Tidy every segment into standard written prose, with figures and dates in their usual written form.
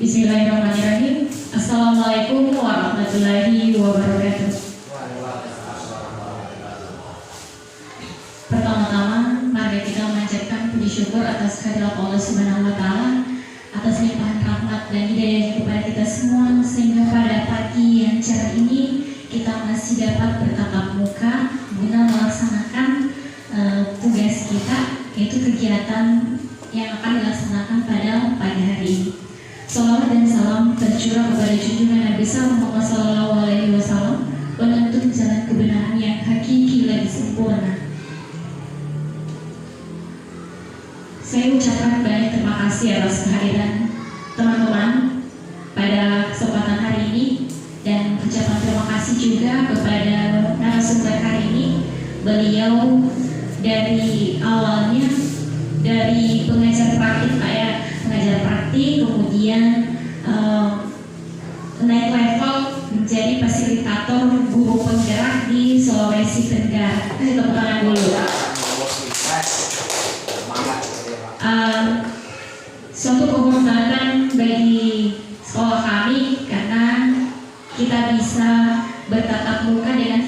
Bismillahirrahmanirrahim. Assalamualaikum warahmatullahi wabarakatuh. Pertama-tama, mari kita memanjatkan puji syukur atas kehadirat Allah Subhanahu wa Ta'ala, atas limpahan rahmat dan hidayah kepada kita semua, sehingga pada pagi yang cerah ini kita masih dapat bertatap muka guna melaksanakan tugas kita, yaitu kegiatan yang akan dilaksanakan pada pagi hari ini. Salawat dan salam tercurah kepada junjungan Nabi Muhammad SAW, penuntun jalan kebenaran yang hakiki lagi sempurna. Saya ucapkan banyak terima kasih atas kehadiran teman-teman pada kesempatan hari ini, dan ucapan terima kasih juga kepada narasumber hari ini. Beliau dari awalnya dari pengajar praktik, pengajar praktik, kemudian naik level menjadi fasilitator guru penggerak di Sulawesi Tenggara. Tepuk tangan dulu. Suatu kehormatan bagi sekolah kami karena kita bisa bertatap muka dengan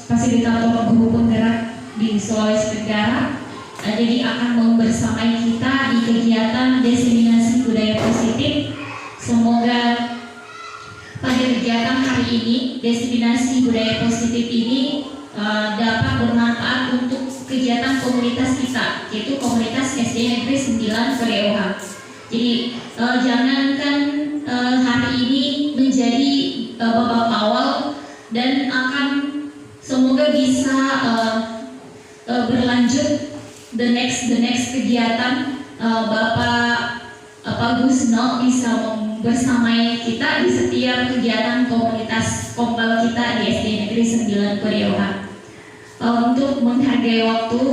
fasilitator guru penggerak di Sulawesi Tenggara. Jadi akan membersamai kita di kegiatan diseminasi budaya positif. Semoga pada kegiatan hari ini, diseminasi budaya positif ini dapat bermanfaat untuk kegiatan komunitas kita, yaitu komunitas SD Negeri 9 Koreoha. Jadi jangankan hari ini menjadi babak awal, dan akan semoga bisa berlanjut the next kegiatan. Bapak Gusno bisa bersamai kita di setiap kegiatan komunitas kompal kita di SD Negeri 9 Koreoha. Untuk menghargai waktu,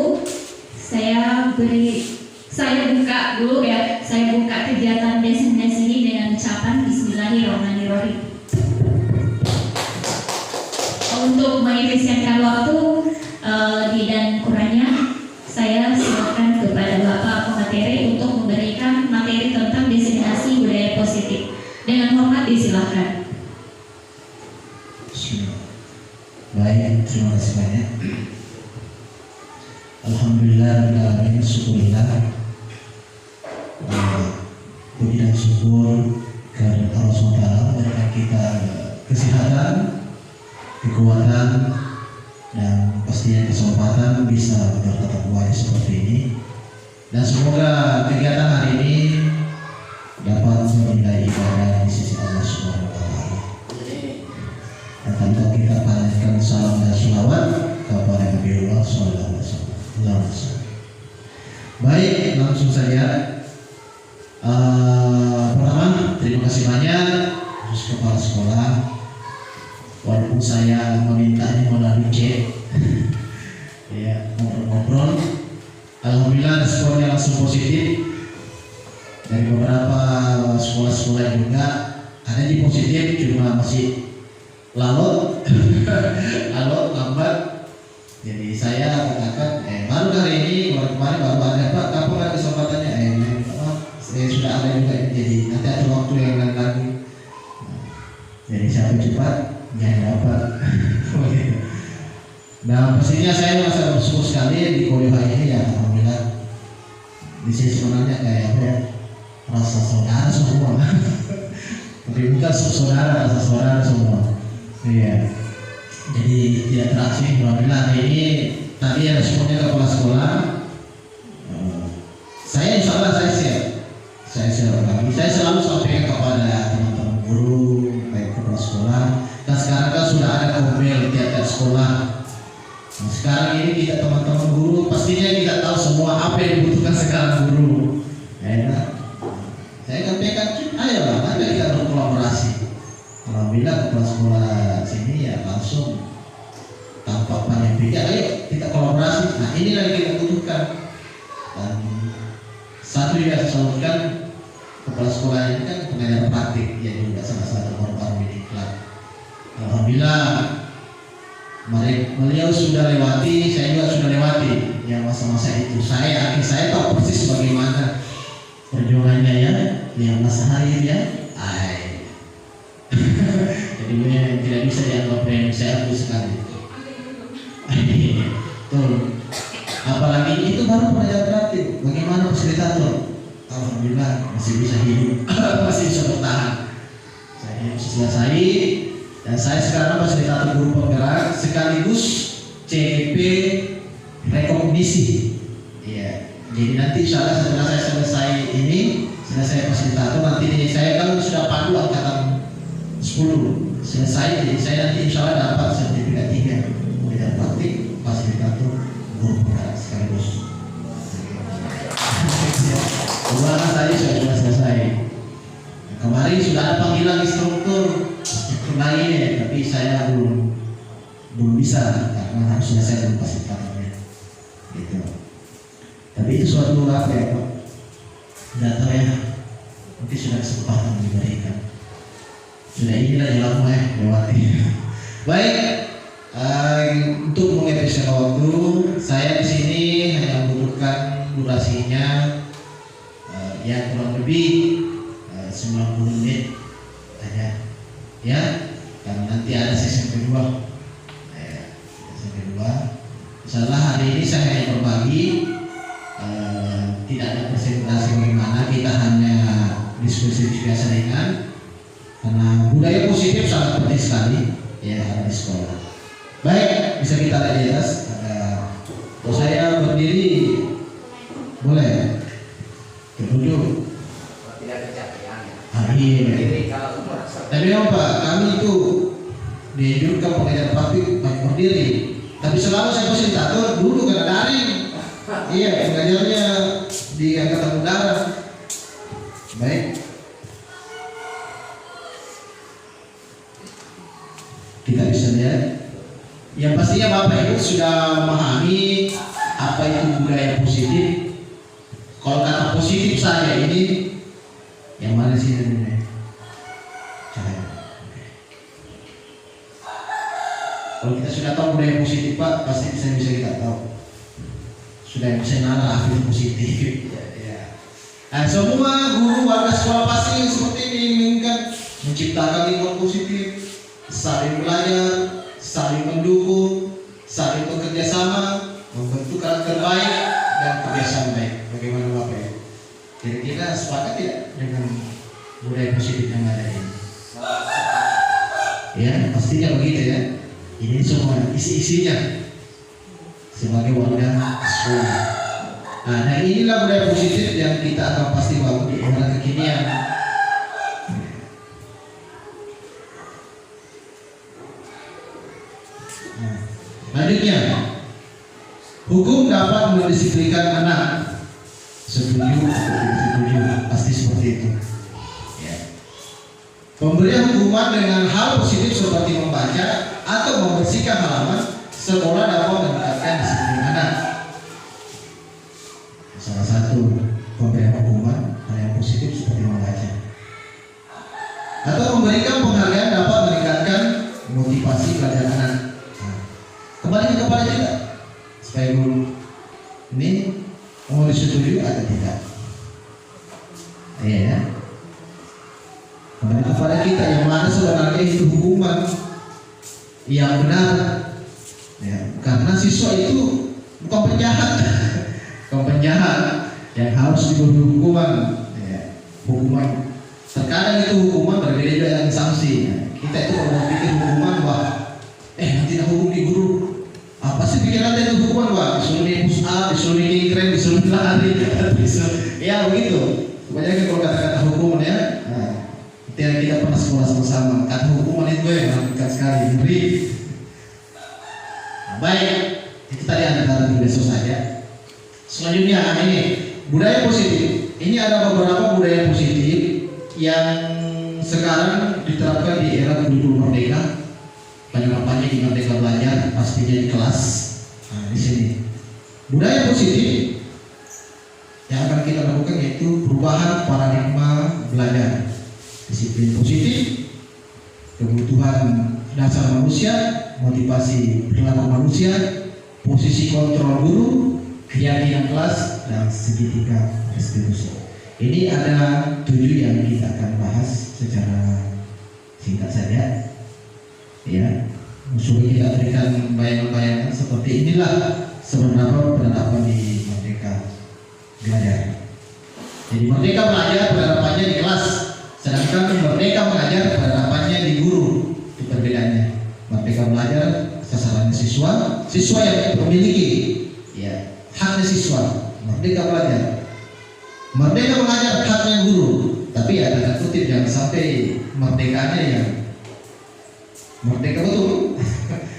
saya buka dulu ya. Saya buka kegiatan diseminasi ini dengan ucapan Bismillahirrahmanirrahim. Untuk mengefisienkan waktu, lebih dan kurangnya saya silakan kepada Bapak pemateri untuk memberikan materi tentang diseminasi budaya positif. Dengan hormat disilakan. Baik, terima kasih banyak. Alhamdulillah, syukurillah. Puji dan syukur kepada Allah SWT memberikan kita kesehatan, kekuatan, dan pastinya kesempatan bisa bertatap muka seperti ini. Dan semoga kegiatan hari ini dapat bernilai ibadah di sisi Allah SWT. Dan tanpa kita panjatkan salam dan sholawat kepada Nabiullah SAW. Baik, langsung saja. Pertama, terima kasih banyak khusus kepala sekolah. Walaupun saya memintanya melalui chat, ya, ngobrol-ngobrol. Alhamdulillah responnya langsung positif. Dari beberapa sekolah-sekolah juga ada yang positif, cuma masih lambat. Jadi saya katakan, baru hari ini, kemarin baru ada Pak, kapan ada kesempatannya? Saya sudah ada juga, jadi nanti ada waktu yang lain lagi. Jadi siapa cepat, jangan dapat. Nah, pastinya saya merasa bersyukur sekali di Korea ini, ya alhamdulillah. Di sini sebenarnya kayak apa ya, rasa saudara semua. Tapi bukan saudara, rasa saudara semua. Iya. Jadi tidak terasing. Alhamdulillah hari ini tadi ada semuanya kepala sekolah. Saya insya Allah saya share lagi. Saya selalu sampaikan kepada teman-teman guru, baik kepala sekolah. Dan sekarang kan sudah ada komel tiap-tiap sekolah. Nah, sekarang ini kita teman-teman guru pastinya kita tahu semua apa yang dibutuhkan sekarang guru. Enak. Saya sampaikan, ayolah, mari kita berkolaborasi. Alhamdulillah kepala sekolah sini ya langsung tanpa banyak pikir, ayo kita kolaborasi. Nah ini lagi kita butuhkan. Dan satu yang saya salurkan, kepala sekolah ini kan pengajar praktik, ya juga salah satu korban diklat. Alhamdulillah beliau sudah lewati, saya juga sudah lewati yang masa-masa itu. Saya tahu persis bagaimana perjuangannya ya, yang masa hari dia alhamdulillah masih bisa hidup, masih bisa bertahan. Saya hidup selesai dan saya sekarang fasilitator guru penggerak sekaligus CGP rekognisi. Iya. Jadi nanti insya Allah setelah saya selesai ini, selesai fasilitator, nanti saya kalau sudah pandu angkatan 10 selesai, jadi saya nanti insya Allah dapat sertifikat 3 mulai praktik fasilitator guru penggerak sekaligus. Kemudian tadi sudah selesai. Kemarin sudah ada panggilan instruktur lainnya, tapi saya belum bisa karena harus selesai dengan fasilitatornya. Gitu. Tapi itu suatu apa ya Pak? Tidak tahu ya. Mungkin sudah kesempatan diberikan. Sudah inilah jalan mulai lewati. Baik. Untuk mengefisienkan waktu, saya di sini hanya membutuhkan durasinya ya kurang lebih 90 menit saja. Ya, karena nanti ada sesi kedua. Sesi kedua. Insyaallah hari ini saya hanya berbagi, tidak ada presentasi bagaimana, kita hanya diskusi biasa ringan. Karena budaya positif sangat penting sekali ya ada di sekolah. Baik, bisa kita lihat di atas. Kalau saya berdiri, boleh? Duduk. Tidak kecapean ya. Iya. Tapi memang Pak, kami itu dianjurkan pengajar praktik baik berdiri. Tapi selama saya fasilitator dulu kena daring. Iya, pengajarnya di angkatan udara. Baik. Kita bisa lihat. Yang pastinya Bapak Ibu sudah memahami apa itu budaya positif. Kalau kata positif saja ini yang mana sih namanya? Cahaya. Kalau kita sudah tahu budaya positif Pak, pasti bisa kita tahu. Sudah bisa nalar afir positif. Ya. Nah, semua guru warga sekolah pasti seperti ini menginginkan menciptakan lingkungan positif, saling belajar, saling mendukung, saling bekerja sama, membentuk karakter baik dan kebiasaan baik. Bagaimana Bapak ya? Kira-kira sepakat tidak dengan budaya positif yang ada ini? Ya, pastinya begitu ya. Ini semua isi-isinya sebagai warga sekolah. Nah, inilah budaya positif yang kita akan pasti bangun di era kekinian. Selanjutnya, hukum dapat mendisiplinkan anak. Setuju atau tidak setuju? Pasti seperti itu. Ya. Pemberian hukuman dengan hal positif seperti membaca atau membersihkan halaman sekolah dapat meningkatkan disiplin anak. Salah satu pemberian hukuman hal yang positif seperti membaca atau memberikan penghargaan dapat meningkatkan motivasi belajar anak. Kembali kepada kita supaya guru ini mau disetujui atau tidak. Iya ya. Kembali kepada kita yang mana sebenarnya itu hukuman yang benar. Ya, karena siswa itu bukan penjahat, bukan penjahat yang harus diberi hukuman. Ya, hukuman. Terkadang itu hukuman berbeda dengan sanksi. Ya, kita itu kalau pikir hukuman wah, nanti nak hukum di guru. Apa sih pikiran itu hukuman Pak? Disuruh nih push up, disuruh nih keren, disuruh lari, ya begitu. Kebanyakan kalau kata-kata hukuman ya, kita pernah sekolah sama-sama. Kata hukuman itu yang mengerikan sekali, ngeri. Baik, itu tadi antara tiga saja. Selanjutnya ini budaya positif. Ini ada beberapa budaya positif yang sekarang diterapkan di era kurikulum merdeka. Penerapannya di Merdeka Belajar, pastinya di kelas. Nah, di sini budaya positif yang akan kita lakukan yaitu perubahan paradigma belajar, disiplin positif, kebutuhan dasar manusia, motivasi perilaku manusia, posisi kontrol guru, keyakinan kelas, dan segitiga restitusi. Ini ada 7 yang kita akan bahas secara singkat saja. Ya, supaya kita berikan bayangan-bayangan seperti inilah sebenarnya penerapan di Merdeka Belajar. Jadi merdeka belajar penerapannya di kelas, sedangkan merdeka mengajar penerapannya di guru. Itu perbedaannya. Merdeka belajar sasarannya siswa, siswa yang memiliki ya haknya siswa. Merdeka belajar, merdeka mengajar haknya guru. Tapi ya tanda kutip jangan sampai merdekanya yang merdeka betul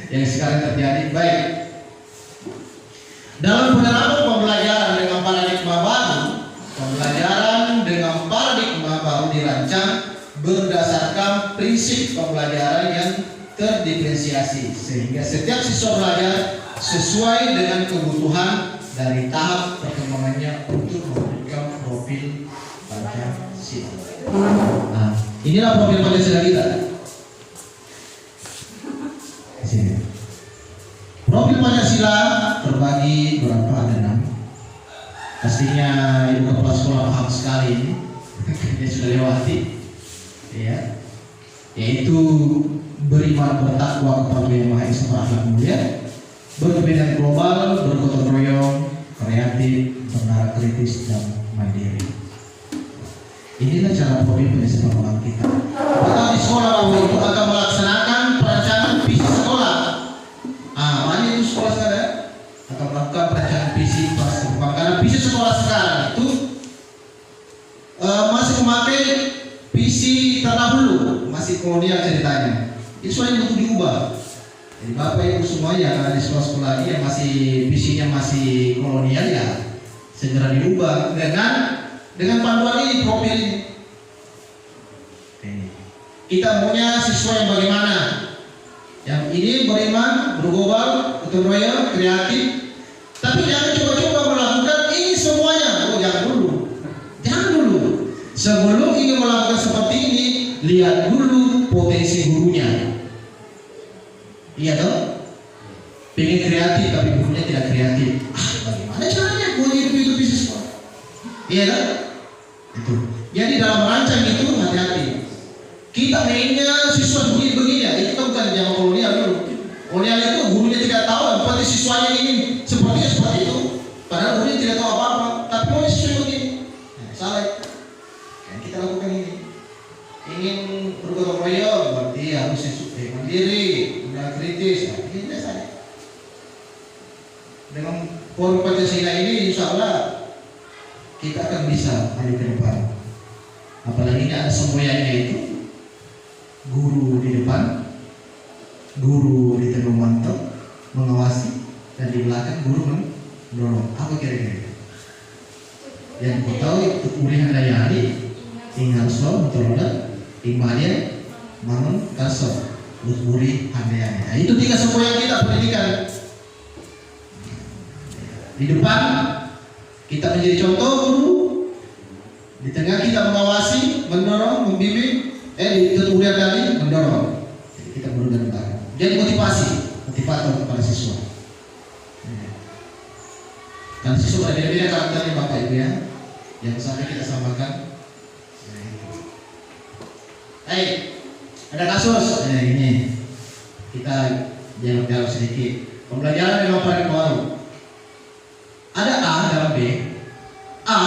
yang sekarang terjadi. Baik, dalam penerapan pembelajaran dengan paradigma baru, pembelajaran dengan paradigma baru dirancang berdasarkan prinsip pembelajaran yang terdiferensiasi, sehingga setiap siswa belajar sesuai dengan kebutuhan dari tahap perkembangannya untuk memberikan profil Pancasila. Nah, inilah profil Pancasila kita. Sini. Profil Pancasila terbagi berapa? Ada 6. Pastinya ibu kepala sekolah paham sekali ini. Dia sudah lewati, ya. Yaitu beriman, bertakwa kepada Yang Maha Esa, berakhlak mulia, berkepentingan global, bergotong royong, kreatif, bernara kritis, dan mandiri. Inilah cara profil Pancasila orang kita. Atau di sekolah bahwa itu akan melaksanakan perancangan visi sekolah. Mana itu sekolah sekarang akan melakukan perancangan visi pas karena visi sekolah sekarang itu masih memakai visi terdahulu, masih kolonial ceritanya. Itu soalnya butuh diubah. Jadi Bapak Ibu semua yang ada di sekolah-sekolah ini yang masih visinya masih kolonial ya segera diubah dengan panduan ini, profil ini. Kita maunya siswa yang bagaimana? Yang ini beriman, berglobal, gotong royong, kreatif. Tapi jangan coba-coba melakukan ini semuanya. Oh, jangan dulu. Jangan dulu. Sebelum ingin melakukan seperti ini, lihat dulu potensi gurunya. Iya toh? Pengen kreatif tapi gurunya tidak kreatif. Bagaimana caranya guru hidup siswa? Iya toh? Itu. Jadi dalam merancang itu hati-hati. Kita mainnya siswa begini ya, itu kan bukan zaman kolonial dulu. Kolonial itu gurunya tidak tahu, berarti siswanya ingin seperti itu. Padahal gurunya tidak tahu apa-apa, tapi mau siswa begini. Salah. Yang kita lakukan ini. Ingin bergotong royong, berarti harus siswa mandiri, tidak kritis. Ini saja. Dengan forum Pancasila ini, insya Allah kita akan bisa maju ke depan. Apalagi ini ada semboyannya itu. Guru di depan, guru di tengah mantau mengawasi, dan di belakang guru mendorong. Apa kira-kira? Yang kau tahu itu kuliah dayari, tinggal sol, terlalu, tinggalnya, mangun, kasor, buri, handayani. Nah, itu 3 semboyan kita pendidikan. Di depan kita menjadi contoh guru, di tengah kita mengawasi, mendorong, membimbing. Di kemudian kali mendorong. Jadi kita berulang belakang. Jadi motivator kepada siswa. Dan siswa berbeda-beda karakternya Bapak Ibu ya, yang sampai kita samakan. Ada kasus. Ini kita dialog sedikit. Pembelajaran dengan paradigma baru. Ada A dalam B. A,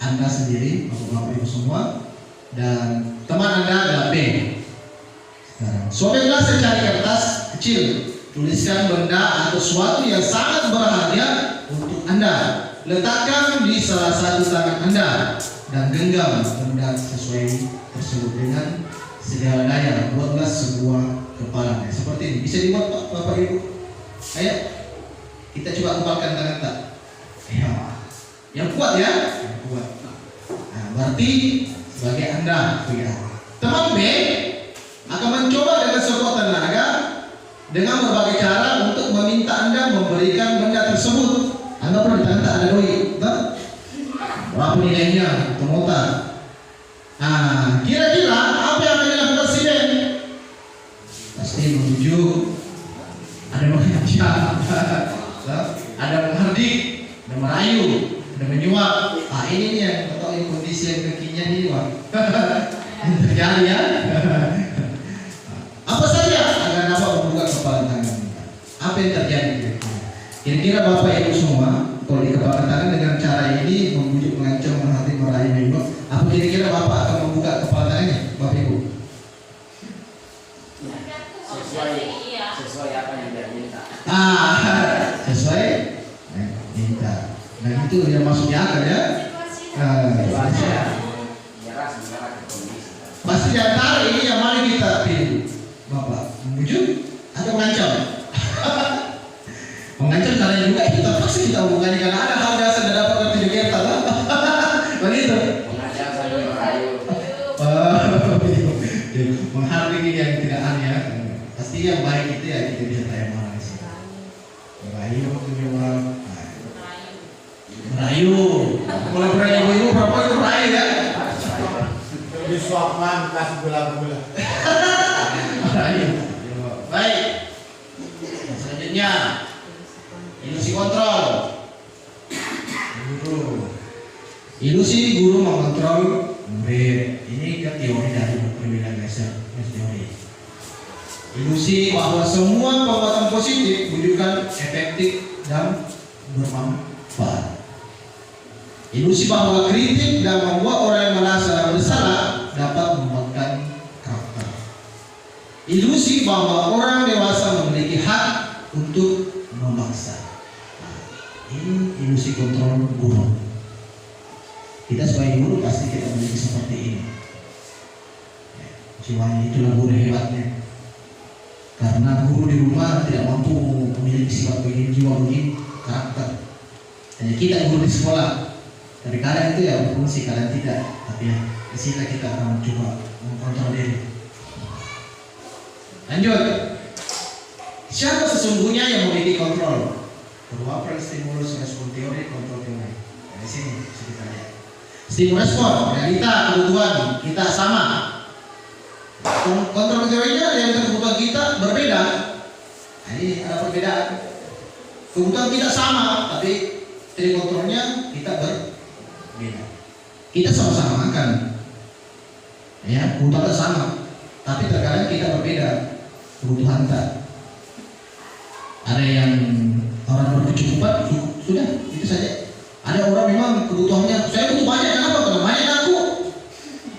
Anda sendiri, Bapak Ibu semua, dan teman Anda adalah B. Sekarang, sobeklah secari kertas kecil, tuliskan benda atau sesuatu yang sangat berharga untuk Anda. Letakkan di salah satu tangan Anda dan genggam benda sesuai tersebut dengan segala daya. Buatlah sebuah kepala seperti ini. Bisa dibuat Bapak Ibu. Ayo, kita coba kepalkan tangan tak. Ya. Yang kuat ya, yang kuat. Nah, berarti sebagai Anda, ya. Teman B akan mencoba dengan sekuat tenaga dengan berbagai cara untuk meminta Anda memberikan benda tersebut. Anda perlu ditanya ada duit, berapa nilainya, tomota. Nah, kira-kira apa yang akan dilakukan si B? Pasti membujuk, ada mengajak, ada menghardik, ada merayu, ada menyuap. Ini nih yang tahu kondisi yang kekinian ini, Wak. Terjadi ya. Apa saja agar dapat membuka kepala tangan. Apa yang terjadi? Kira-kira Bapak Ibu semua, kalau di kepala tangan dengan cara ini membujuk, mengancam, menghardik, merayu, itu yang masuknya akal ya. Situasinya nyerah sebenarnya ke kondisi. Pasti di antara ini yang mana kita pilih, Bapak? Membujuk atau mengancam? Mengancam karena juga itu terpaksa kita hubungannya karena ada hal dasar dan dapat ngerti juga kita lah. Begitu. Mengajak sambil merayu. Menghargai yang tidak aneh ya. Pasti yang baik itu ya kita bisa tanya marah di sini. Merayu itu orang. Merayu. Mulai merayu ibu berapa itu merayu ya? Di suapan kasih gula-gula. Merayu. Baik. Selanjutnya ilusi kontrol. Guru. Ilusi guru mengontrol murid. Ini kan teori dari perbedaan dasar teori. Ilusi bahwa semua perbuatan positif bukan efektif dan bermanfaat. Ilusi bahwa kritik dan membuat orang yang merasa bersalah dapat membuatkan karakter. Ilusi bahwa orang dewasa memiliki hak untuk memaksa. Ini ilusi kontrol guru. Kita sebagai guru pasti kita memiliki seperti ini. Jiwanya itulah guru hebatnya. Karena guru di rumah tidak mampu memiliki sifat begini, jiwa begini, karakter. Hanya kita guru di sekolah. Tapi kadang itu ya berfungsi, kadang tidak. Tapi ya, di sini kita akan coba mengkontrol diri. Lanjut. Siapa sesungguhnya yang memiliki kontrol? Berupa stimulus respon teori, kontrol teori. Dari sini bisa kita lihat. Stimulus respon, realita, kebutuhan kita sama. Kontrol teorinya yang kebutuhan kita berbeda. Nah, ini ada perbedaan. Kebutuhan kita sama, tapi dari kontrolnya kita berbeda. Kita sama-sama makan, ya kebutuhan sama, tapi terkadang kita berbeda kebutuhan kita. Ada yang orang berkecukupan, sudah itu saja. Ada orang memang kebutuhannya saya butuh banyak, kenapa? Kalau banyak aku,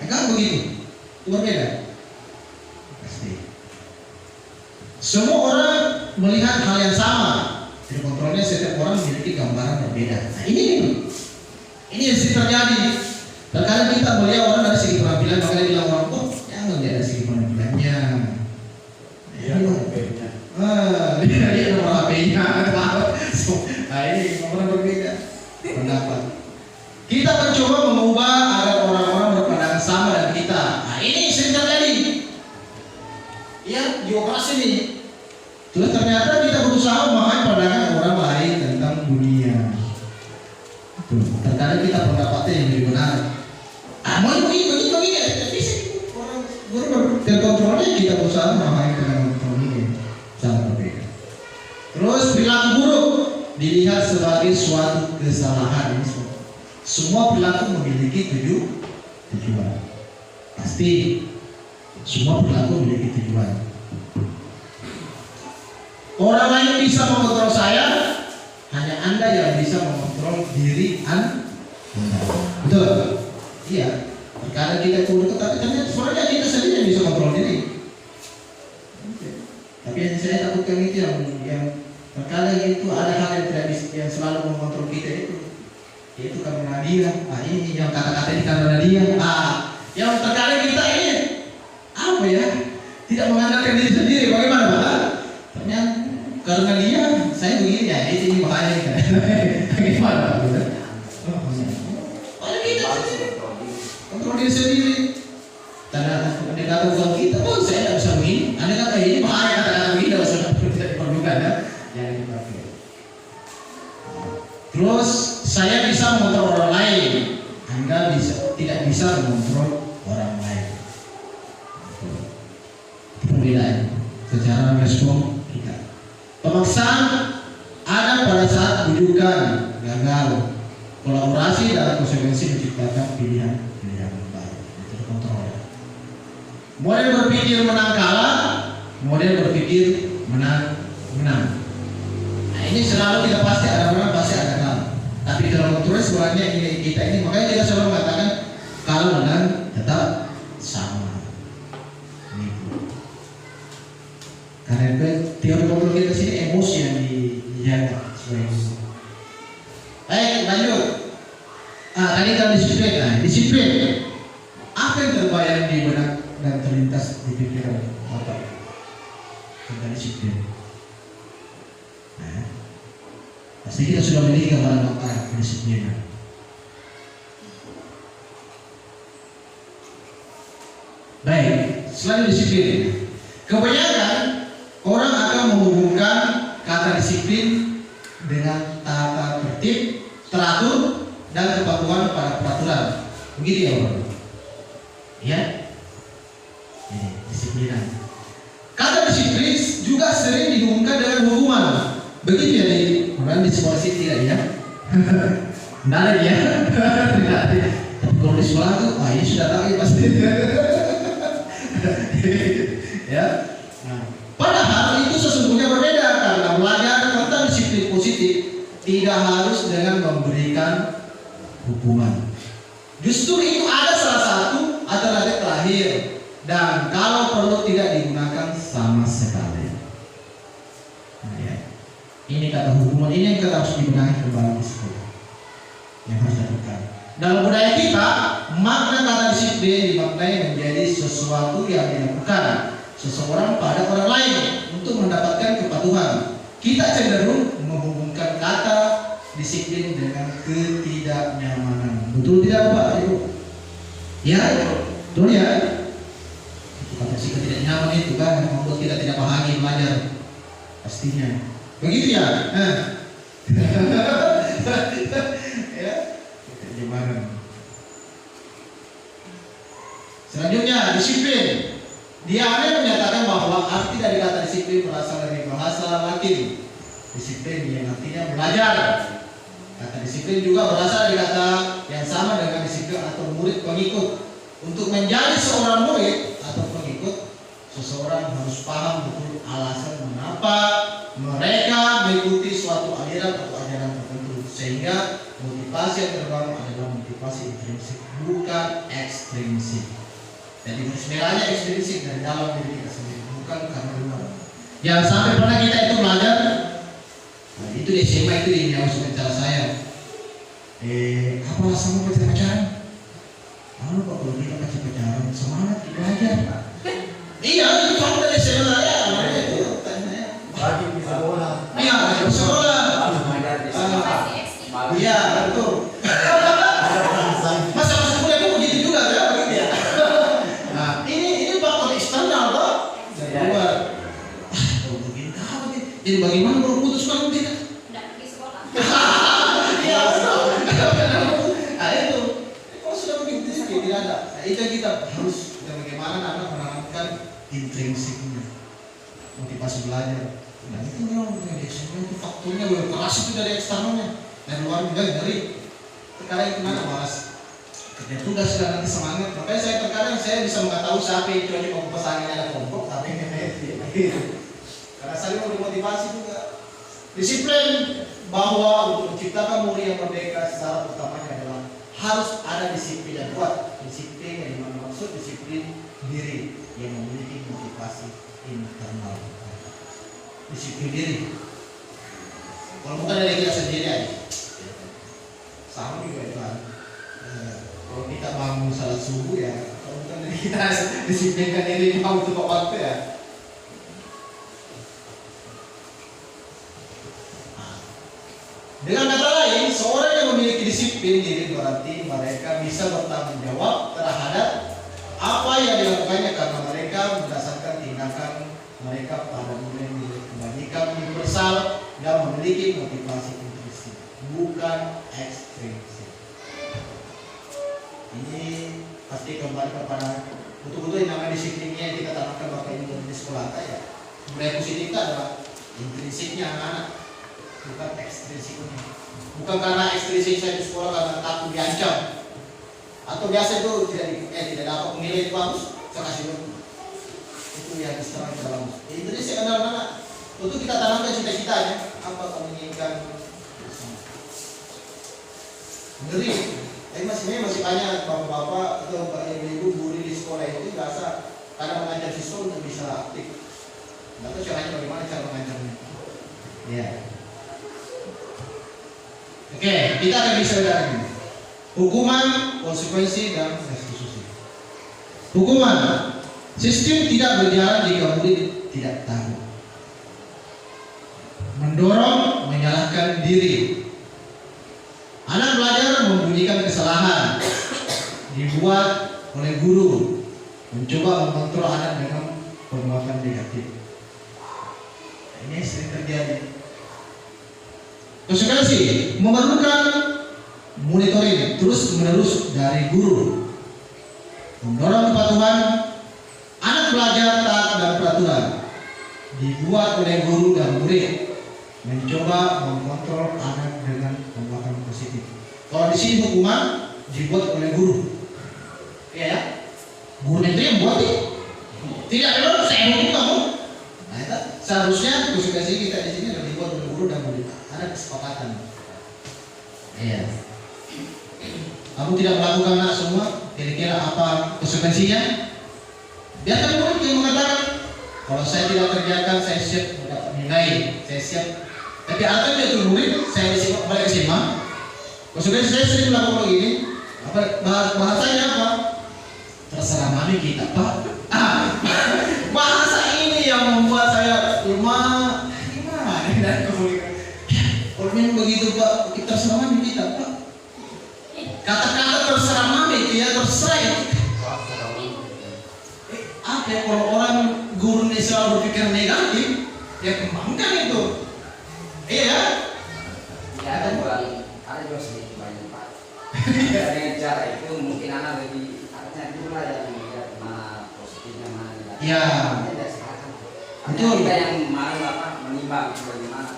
enggak begitu, itu berbeda. Semua orang melihat hal yang sama. Jadi kontrolnya setiap orang memiliki gambaran berbeda. Nah ini yang sering terjadi. Terkadang kita melihat orang dari segi penampilan, makanya bilang orang, oh jangan lihat dari segi penampilannya. Iya, HP-nya. Dia nomor HP-nya. Nah ini orang berbeda pendapat. Kita mencoba mengubah agar orang-orang berpandangan sama dengan kita. Nah ini sering terjadi. Ya, demokrasi nih. Terus ternyata kita berusaha memahami pandangan orang lain tentang dunia. Terkadang kita pendapatnya yang lebih benar. Mau begini, tapi orang terkontrolnya kita berusaha memahami pandangan orang ini sangat berbeda. Terus perilaku buruk dilihat sebagai suatu kesalahan. Semua perilaku memiliki tujuan. Pasti. Semua perilaku memiliki tujuan. Orang lain bisa mengontrol saya, hanya Anda yang bisa mengontrol diri Anda. Betul? Iya. Terkadang kita kurang, tapi ternyata sebenarnya kita sendiri yang bisa mengontrol diri. Tapi yang saya takutkan itu yang terkadang itu ada hal yang tidak bisa, yang selalu mengontrol kita itu karena dia. Ini yang kata-kata ini karena dia. Yang terkadang kita ini apa ya? Tidak mengandalkan diri sendiri. Bagaimana Pak? Ternyata karena dia, saya begini ya, ini bahaya kan? Bagaimana? Oleh kita sendiri, kontrol diri sendiri. Karena anda kata bukan kita, oh saya tidak bisa begini. Anda kata ini bahaya, kata-kata begini tidak usah diperlukan ya. Jangan dipakai. Terus saya bisa mengontrol orang lain, Anda tidak bisa mengontrol orang lain. Perbedaan secara respon kita. Pemaksaan ada pada saat bujukan gagal. Kolaborasi dalam konsekuensi menciptakan pilihan yang baik. Itu kontrol. Model berpikir menang kalah, model berpikir menang. Nah ini selalu kita pasti ada menang, pasti ada kalah. Tapi kalau kontrol sebenarnya kita ini, makanya kita selalu mengatakan kalau menang tetap sama. Karena teori kontrol kita sini emosi yang dijaga sebagai. Baik, lanjut. Nah, disiplin. Apa yang terbayang di benak dan terlintas di pikiran Bapak tentang disiplin? Nah, pasti kita sudah memiliki gambaran Bapak kedisiplinan. Baik, selain disiplin, kebanyakan orang akan menghubungkan kata disiplin dengan tata tertib, teratur, dan kepatuhan pada peraturan. Begitu ya, Bapak? Ya, ini disiplinan. Kata disiplin juga sering dihubungkan dengan hukuman. Begitu ya, orang di sekolah sih tidak ya? Tidak ada ya? Tidak. Tapi kalau di sekolah tuh, ini sudah tahu ya pasti. Ya. Nah, padahal itu sesungguhnya berbeda karena belajar tentang disiplin positif tidak harus dengan memberikan hukuman. Justru itu ada salah satu alternatif terakhir dan kalau perlu tidak digunakan sama sekali. Nah, ya. Ini kata hukuman ini yang kita harus dibenahi kembali di sekolah. Yang harus dilakukan. Dalam budaya kita, makna kata disiplin dimaknai menjadi sesuatu yang dilakukan seseorang pada orang lain untuk mendapatkan kepatuhan. Kita cenderung menghubungkan kata disiplin dengan ketidaknyamanan. Betul tidak, Pak? Ibu? Ya, betul ya. Kata si ketidaknyamanan itu kan membuat kita tidak bahagia belajar. Pastinya. Begitu ya? Ya. Gimana? Selanjutnya, disiplin. Dia menyatakan bahwa arti dari kata disiplin berasal dari bahasa Latin. Disiplin yang artinya belajar. Kata disiplin juga berasal dari kata yang sama dengan disiplin atau murid pengikut. Untuk menjadi seorang murid atau pengikut, seseorang harus paham betul alasan mengapa mereka mengikuti suatu aliran atau ajaran tertentu, sehingga motivasi yang terbangun adalah motivasi intrinsik, bukan ekstrinsik. Jadi sebenarnya ekstrinsik dari dalam diri kita sendiri, bukan karena luar. Jangan sampai pernah kita itu belajar. Nah, itu di SMA itu yang harus bicara saya. Apa alasanmu pacaran? Kalau kalau kita pacaran, semangat kita belajar. Iya, itu kamu dari SMA saya. Itu tanya. Lagi di sekolah. Iya, di sekolah. Iya, betul. Masa kuliah itu begitu juga ya, begitu ya. Nah, ini faktor eksternal toh. Dari luar. Oh, begini tahu nih. Jadi bagaimana kalau putuskan tidak? Tidak pergi sekolah. Iya, nah itu. Kalau sudah begitu tidak ada. Nah, itu yang kita harus bagaimana anak menanamkan intrinsiknya, motivasi belajar. Nah, itu memang dari SMA itu faktornya lebih keras itu dari eksternalnya. Dan luar juga dari sekarang itu mana malas kerja tugas dan nanti semangat. Makanya saya terkadang saya bisa mengetahui siapa itu aja mau pesannya ada kelompok tapi karena saya mau dimotivasi juga. Disiplin bahwa untuk menciptakan murid yang merdeka secara utamanya adalah harus ada disiplin yang kuat. Disiplin yang dimaksud disiplin diri yang memiliki motivasi internal. Disiplin diri. Kalau bukan dari kita sendiri aja. Sama juga itu kan. Kalau kita bangun salat subuh ya, kalau bukan dari kita disiplinkan diri mau tepat waktu ya. Dengan kata lain, seorang yang memiliki disiplin diri berarti mereka bisa bertanggung jawab terhadap apa yang dilakukannya karena mereka berdasarkan tindakan mereka pada nilai-nilai kebajikan universal dan memiliki motivasi intrinsik, bukan ekstrinsik. Ini pasti kembali kepada betul-betul yang namanya disiplinnya yang kita tanamkan Bapak Ibu di sekolah ya. Budaya positif adalah intrinsiknya anak-anak, bukan ekstrinsiknya. Bukan karena ekstrinsik saya di sekolah karena takut diancam atau biasa itu tidak dapat nilai itu bagus, saya kasih dulu. Itu yang sekarang kita bagus. Intrinsik adalah anak. Untuk kita tanamkan cita-citanya, apa kamu inginkan? Ngeri. Masih banyak bapak-bapak atau ibu-ibu guru di sekolah itu biasa karena mengajar siswa untuk bisa aktif. Nggak tahu caranya bagaimana cara mengajarnya. Ya. Oke, kita akan bisa lihat ini. Hukuman, konsekuensi, dan restitusi. Hukuman, sistem tidak berjalan jika murid tidak tahu. Mendorong, menyalahkan diri. Anak belajar membunyikan kesalahan, dibuat oleh guru, mencoba mengontrol anak dengan perbuatan negatif. Ini sering terjadi. Konsekuensi, memerlukan monitoring terus menerus dari guru, mendorong kepatuhan. Anak belajar taat dan peraturan, dibuat oleh guru dan murid, mencoba mengontrol anak dengan perbuatan positif. Kalau di sini hukuman dibuat oleh guru, ya, guru itu yang buat nih. Tidak ada saya hukum kamu. Nah, itu seharusnya konsekuensi kita di sini adalah dibuat oleh guru dan murid. Ada kesepakatan. Iya. Kamu tidak melakukan nak semua, kira-kira apa konsekuensinya? Biarkan murid yang mengatakan, kalau saya tidak kerjakan, saya siap mendapat nilai, saya siap. Tapi artinya itu murid, saya disimak balik ke simak. Konsekuensi saya sering melakukan begini. Apa bahasanya apa? Terserah mami kita, Pak. Bahasa ini yang membuat saya gimana dari komunikasi. Kalau memang begitu Pak, kita terserah mami kita, Pak. Kata-kata terserah mami itu ya terserah ya. Apa ya, kalau orang guru ini selalu berpikir negatif, ya kembangkan itu. Iya. Ya ada juga sedikit banyak Pak. Dengan cara itu mungkin anak lebih artinya dulu lah yang melihat mana positifnya mana negatifnya. Ya. Betul. Kita yang mau menimbang bagaimana.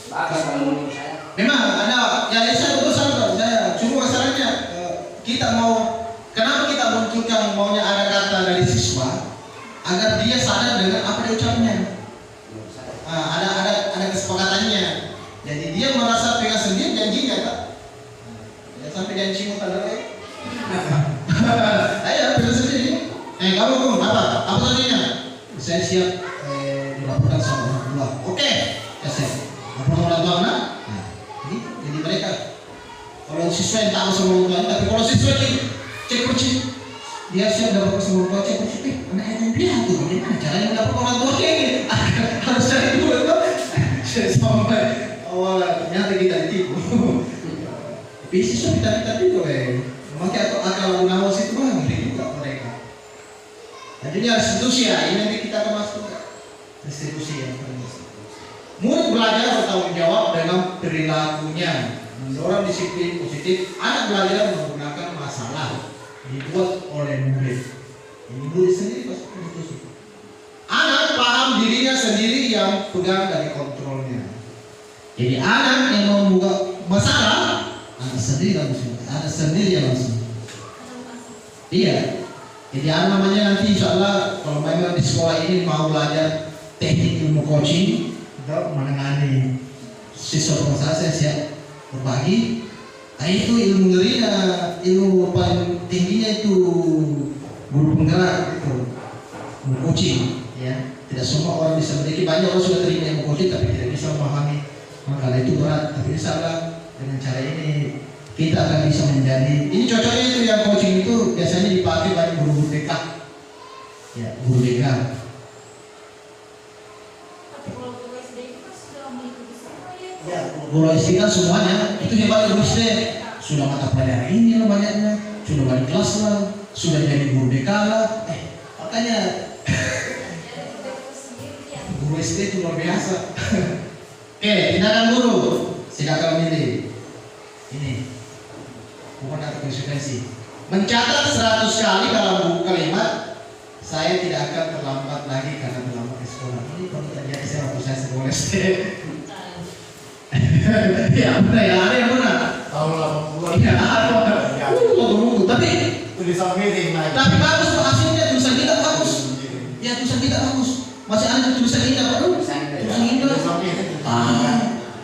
Bagus kalau menurut saya. Memang ada, ya saya betul salah saya. Cuma masalahnya kita mau, kenapa kita munculkan maunya ada kata dari siswa agar dia sadar dengan apa dia ucapnya. Ada kesepakatannya. Jadi dia merasa pegang sendiri janjinya Pak. Ya sampai janji mau tanda lagi. Ayo pegang sendiri. Kamu apa? Apa tadinya? Saya siap dilaporkan sama orang tua. Oke, ya saya laporkan orang tua anak. Nah, jadi mereka kalau siswa yang tahu sama orang tua, tapi kalau siswa cek percik, dia siap dapat sama orang tua cek percik. Anak yang dia tuh bagaimana caranya mendapatkan orang tua ini? Harus cari dulu tuh. Sampai awal ternyata kita ditipu. Tapi siswa kita juga memakai akal gunawas itu ngeri juga mereka. Jadi restitusi ya, ini nanti kita akan masuk restitusi ya. Murid belajar bertanggung jawab dengan perilakunya, mendorong disiplin positif. Anak belajar menggunakan masalah dibuat oleh murid. Ini murid sendiri pasti restitusi. Anak paham dirinya sendiri yang pegang dari kontrolnya. Jadi anak yang membuka masalah, anak sendiri langsung, anak sendiri yang langsung. Iya. Jadi anak namanya nanti insya Allah kalau memang di sekolah ini mau belajar teknik ilmu coaching, kita menangani siswa saya siap berbagi. Nah itu ilmu ngerinya, ilmu paling tingginya itu guru penggerak itu, ilmu coaching. Ya, tidak semua orang bisa memiliki, banyak orang sudah terima ilmu coaching tapi tidak bisa memahami. Maka itu berat, tapi insya Allah dengan cara ini kita akan bisa menjadi. Ini cocoknya itu yang coaching itu biasanya dipakai banyak guru BK. Ya, guru BK. Ya, guru SD kan semuanya itu hebat guru SD. Sudah mata pelajaran ini lah banyaknya, sudah balik kelas lah, sudah jadi guru BK lah. Makanya guru SD itu luar biasa. Oke, tindakan guru, silakan milih. Ini bukan kata konsekuensi. Mencatat 100 kali dalam buku kalimat, saya tidak akan terlambat lagi karena terlambat ke sekolah. Ini kalau terjadi saya waktu saya sekolah SD. Ya benar ya, ada yang benar. Tahun 80-an. Iya, ada. Buku. Tapi tulisan miring lagi. Tapi bagus Pak, hasilnya tulisan kita bagus. Ya tulisan kita bagus. Masih ada tulisan indah Pak. Tulisan indah.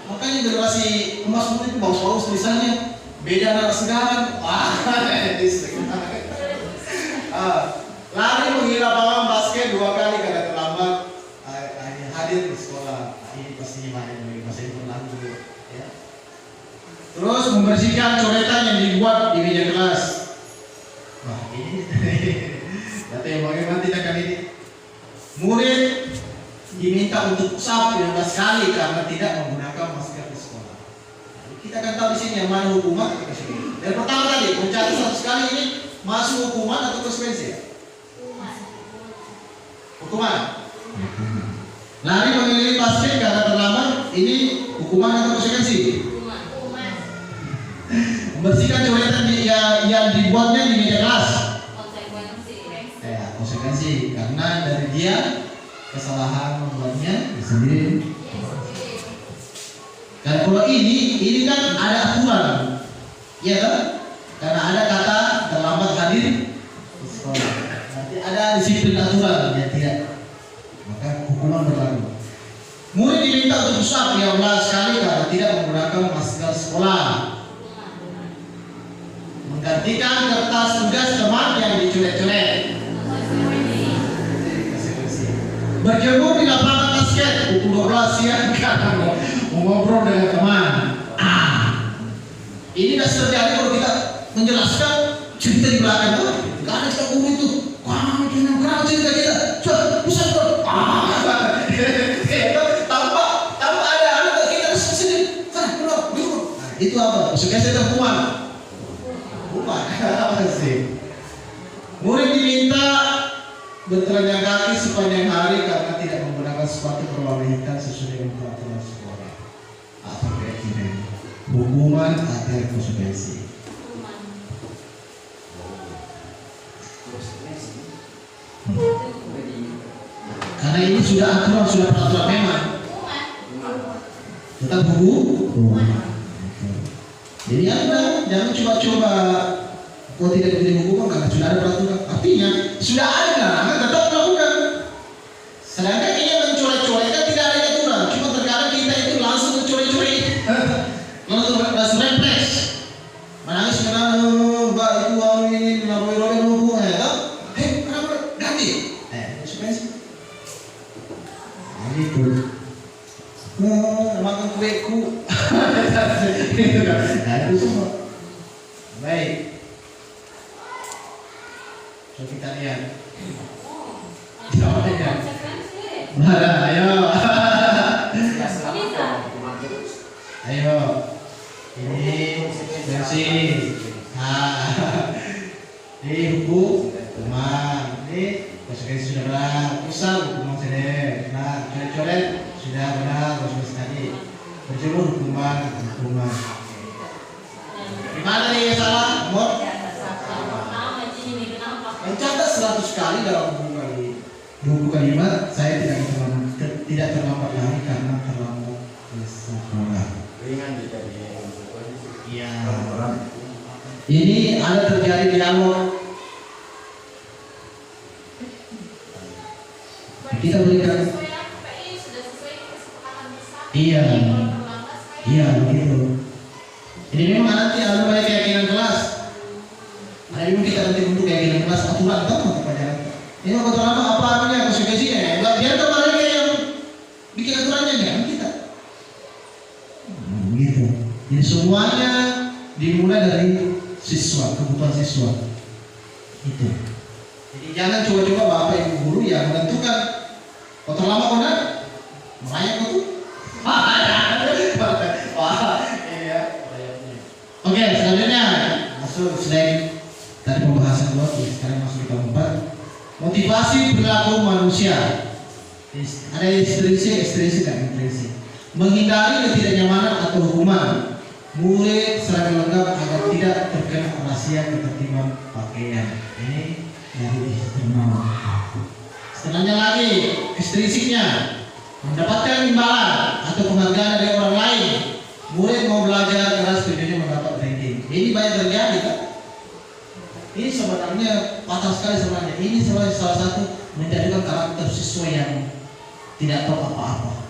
Makanya generasi emas muda itu bagus-bagus tulisannya. Beda anak sekarang. Lari mengira lapangan basket 2 kali karena terlambat hadir di sekolah. Ini pasti banyak dari masa itu lalu ya. Terus membersihkan coretan yang dibuat di meja kelas. Wah ini kata yang bagaimana tindakan ini. Murid diminta untuk usap 15 kali karena tidak menggunakan masker di sekolah. Kita akan tahu di sini yang mana hukuman atau konsekuensi. Dan pertama tadi mencatat 100 kali ini masuk hukuman atau konsekuensi? Hukuman. Lari mengelilingi pasien karena terlambat, ini hukuman atau konsekuensi? Membersihkan coretan yang dibuatnya di meja kelas. Konsekuensi karena dari dia kesalahan membuatnya sendiri. Dan kalau ini kan ada aturan, ya kan? Karena ada kata terlambat hadir di sekolah. Nanti ada disiplin aturan yang tidak, maka hukuman berlaku. Murid diminta untuk usap 15 kali karena tidak menggunakan masker sekolah. Menggantikan kertas tugas teman yang dicoret-coret. Berjemur di lapangan basket pukul 12 siang karena mau ngobrol dengan teman. Ini tidak terjadi kalau kita menjelaskan cerita di belakang tuh. Gak ada kita guru itu. Wah, kenapa cerita kita? Coba pusat tuh. Tanpa ada anak kita sendiri. Itu apa? Konsekuensi hukuman. Hukuman. Apa sih? Murid diminta bertelanjang kaki sepanjang hari karena tidak menggunakan sepatu berwarna hitam sesuai dengan peraturan sekolah. Apa kira-kira hukuman atau konsekuensi? Karena ini sudah aturan, sudah peraturan memang. Tetap hukum. Jadi anda jangan coba-coba kok tidak diberi hukuman karena sudah ada peraturan. Artinya sudah ada larangan tetap melakukan. Sedangkan ini mencoret-coret kan tidak ada aturan. Cuma terkadang kita itu langsung mencoret-coret, langsung refleks. Menangis karena mbak itu ini menaruh hukum ya. Kenapa ganti? Konsekuensi. Ini itu. Makan kueku. Itu kan. Nah, itu semua. Baik. Coba kita lihat. Mana? Ayo. Ayo. Ini versi. Ini hukum. Hukuman. Ini konsekuensi sudah benar. Usah hukuman sedang. Nah, coret-coret sudah benar. Konsekuensi tadi. Berjemur hukuman. Gimana nih salah? Nomor? Mencatat 100 kali dalam buku kali 20 kalimat saya tidak terlambat lari karena terlambat ke sekolah. Ringan jika Iya. Ini ada terjadi dialog. Kita berikan. Iya begitu. Jadi memang nanti ada banyak keyakinan kelas. Ada juga kita nanti untuk keyakinan kelas aturan atau mata pelajaran. Ini mau lama apa artinya konsekuensinya? Biar mereka yang bikin aturannya kan kita. Begitu. Jadi semuanya dimulai dari siswa, kebutuhan siswa. Itu. Jadi jangan coba-coba bapak ibu guru yang menentukan. Kalau terlama kau nak, banyak kau tuh. Oke, selanjutnya masuk slide tadi pembahasan dua, sekarang masuk ke keempat. Motivasi perilaku manusia. Ada ekstrinsi dan intrinsik. Menghindari ketidaknyamanan atau hukuman. Murid seragam lengkap agar tidak terkena rahasia ketertiban pakaian. Ini dari eksternal. Selanjutnya lagi ekstrinsiknya. Mendapatkan imbalan atau penghargaan dari orang lain. Murid mau belajar keras tujuannya mendapat ranking. Ini banyak terjadi kan? Ini sebenarnya patah sekali sebenarnya. Ini sebenarnya salah satu menjadikan karakter siswa yang tidak tahu apa-apa.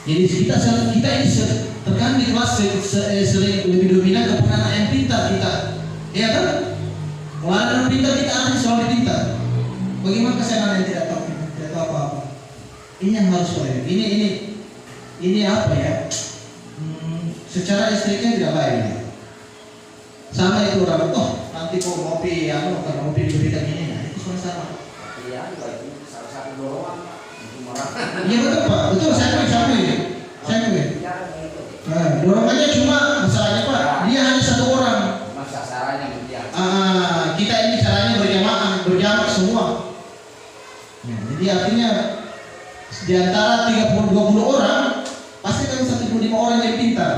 Jadi kita ini terkadang di kelas sering lebih dominan kepada anak yang pintar kita, ya kan? Kalau anak pintar kita akan selalu pintar. Bagaimana kesan yang tidak tahu apa-apa? Ini yang harus ini apa ya? secara istrinya tidak baik. Sama itu orang, oh nanti kok ngopi, karena ngopi diberikan ini, nah itu semua sama. Iya, itu salah satu dorongan untuk orang. Iya betul Pak, betul saya akui. Iya, gitu. Nah, dorongannya cuma masalahnya Pak, dia hanya satu orang. Cuma sasarannya dia. Kita ini caranya berjamaah semua. Nah, jadi artinya di antara 30-20 orang pasti kan 105 orang yang pintar.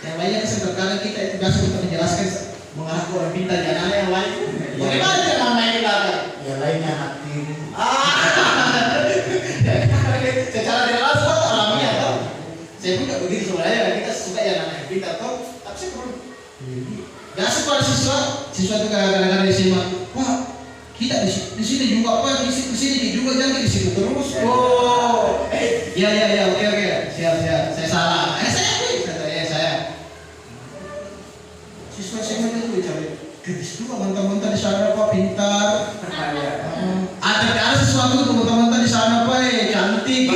Yang lainnya sebenarnya kita itu biasa untuk menjelaskan mengarah ke orang pintar, jangan yang lain. Bagaimana cara main di belakang? Yang lainnya hati. Secara tidak langsung alamiah toh. Saya pun tidak begitu sebenarnya, kita suka yang namanya pintar toh. Tapi saya perlu. Biasa kalau siswa itu kadang-kadang di SMA, wah kita di sini juga apa, di sini juga jangan di situ terus. Oh, ya, oke, siap, saya salah. Saya. Siswa SMA itu bicara, gadis juga mentah-mentah di sana apa pintar. Ada sesuatu tuh mentah-mentah di sana apa cantik.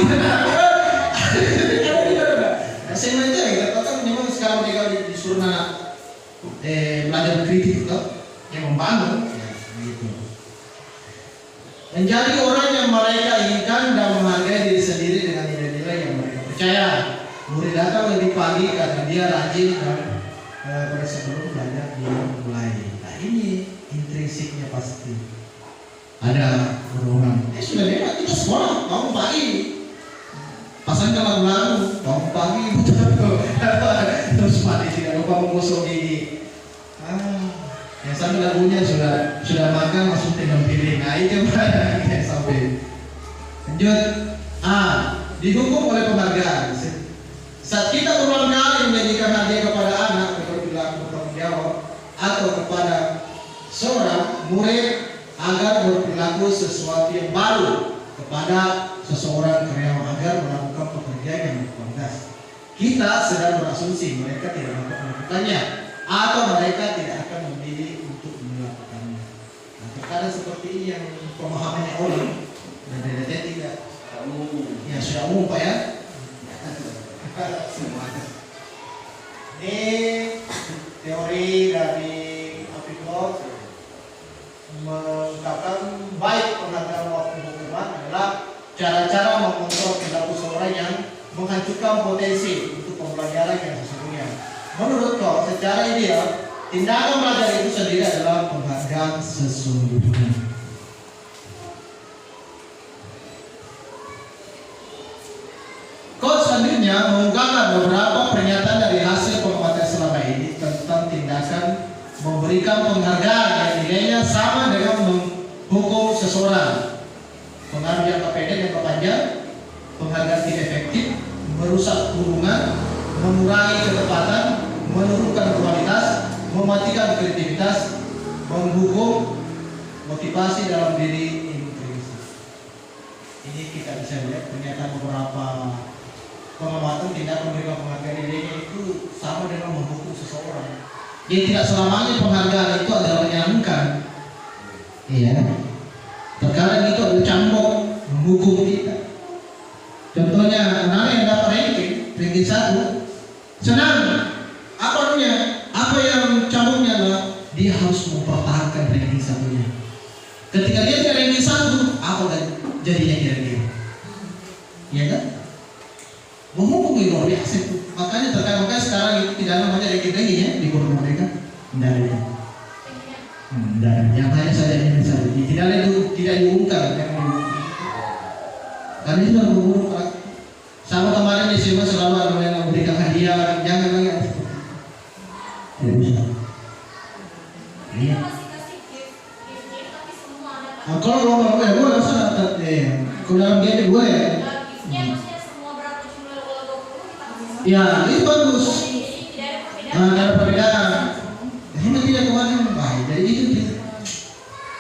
SMA itu ya katakan memang sekarang mereka disuruh belajar kritik toh, yang membangun. Gitu. Menjadi orang yang mereka inginkan dan menghargai diri sendiri dengan nilai-nilai yang mereka percaya. Murid datang lebih pagi karena dia rajin dan pada sebelum belajar dia mulai. Nah ini intrinsiknya pasti ada dorongan. Sudah lewat kita sekolah bangun pagi, pasangkan lagu-lagu bangun pagi terus mati tidak lupa menggosok gigi. Yang satu lagunya sudah makan langsung tinggal piring. Nah itu yang sampai lanjut. Didukung oleh penghargaan. Saat kita berulang kali menyanyikan hadiah kepada anak berperilaku bertanggung jawab atau kepada seorang murid agar berperilaku sesuatu yang baru kepada seseorang karyawan agar melakukan pekerjaan yang berkualitas, kita sedang berasumsi mereka tidak dapat melakukannya atau mereka tidak akan memilih untuk melakukannya. Nah, terkadang seperti ini yang pemahamannya orang dan ternyata tidak. Ya sudah umum Pak ya. Ini teori dari Apicot mengungkapkan baik penghargaan waktu hukuman adalah cara-cara mengontrol perilaku seorang yang menghancurkan potensi untuk pembelajaran yang sesungguhnya. Menurut kau, secara ideal, tindakan belajar itu sendiri adalah penghargaan sesungguhnya. Coach selanjutnya mengungkapkan beberapa pernyataan dari hasil pengamatan selama ini tentang tindakan memberikan penghargaan yang nilainya sama dengan menghukum seseorang. Pengaruh jangka pendek dan panjang, penghargaan tidak efektif, merusak hubungan, mengurangi ketepatan, menurunkan kualitas, mematikan kreativitas, menghukum motivasi dalam diri intrinsik. Ini kita bisa lihat pernyataan beberapa pengamatan tindakan memberikan penghargaan nilainya itu sama dengan menghukum seseorang. Jadi tidak selamanya penghargaan itu adalah menyenangkan. Iya. Terkadang itu adalah cambuk menghukum kita. Contohnya anak yang dapat ranking 1 senang. Apa artinya? Apa yang cambuknya adalah dia harus mempertahankan ranking 1-nya. Ketika dia tidak ranking 1, apa jadinya kira-kira? Iya kan? Menghukum itu luar biasa itu. Makanya terkadang sekarang itu tidak namanya ranking ya di guru mereka. Tidak ada itu. Yang hanya saja ini saja. Tidak ada itu, tidak diumumkan. Karena itu sudah berburuk. Sama kemarin di SMA selalu ada yang memberikan hadiah. Jangan lagi. Tidak bisa. Iya. Nah, kalau ngomong boleh sana. Kalau dalam game boleh. Ya, itu bagus. Nah, ada perbedaan. Ini tidak kemarin baik. Jadi itu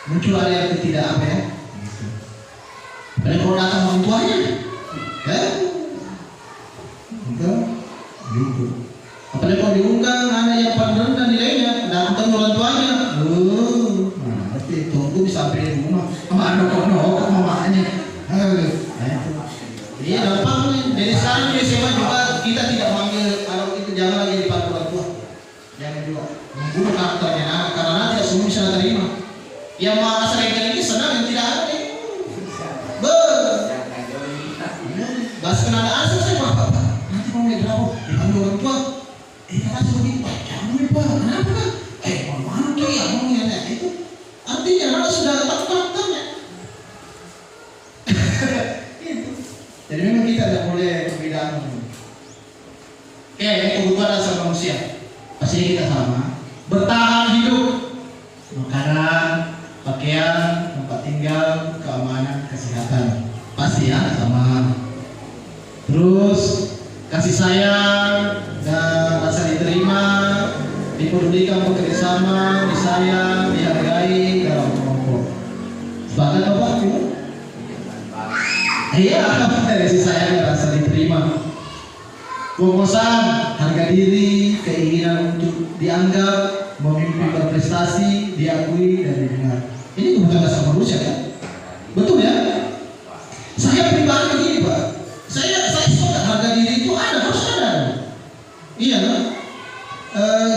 muncul ada yang tidak apa ya. Dan kalau datang orang tuanya, enggak, gitu. Apalagi kalau diundang anak yang paling rendah nilainya, datang orang tuanya, berarti tunggu bisa sampai di rumah, sama anak-anak mamanya. Iya, dampaknya. Jadi sekarang di SMA juga kita tidak manggil anak itu jangan Yang mau asal ini senang, yang tidak ada. Yang jauh ini. Gas kena asal saya Pak. Nanti kalau mau berapa? Dipanggil orang tua. Kata suami Pak, jangan Pak. Kenapa Pak? Mana tuh ya ngomongnya itu? Artinya anak sudah takut ya. Itu. Jadi memang kita tidak boleh perbedaan. Oke, yang kebutuhan asal manusia. Pasti kita sama. Bertahan hidup, makanan, pakaian, tempat tinggal, keamanan, kesehatan. Pasti ya sama. Terus kasih sayang dan rasa diterima, dipedulikan, bekerja sama, disayang, dihargai dalam kelompok. Sepakat Bapak Ibu? Iya, kasih sayang dan rasa diterima. Kepuasan, harga diri, keinginan untuk dianggap, memimpi berprestasi, diakui dan didengar. Ini kebutuhan dasar manusia kan? Betul ya? Saya pribadi begini Pak. Saya suka harga diri itu harus ada. Iya kan?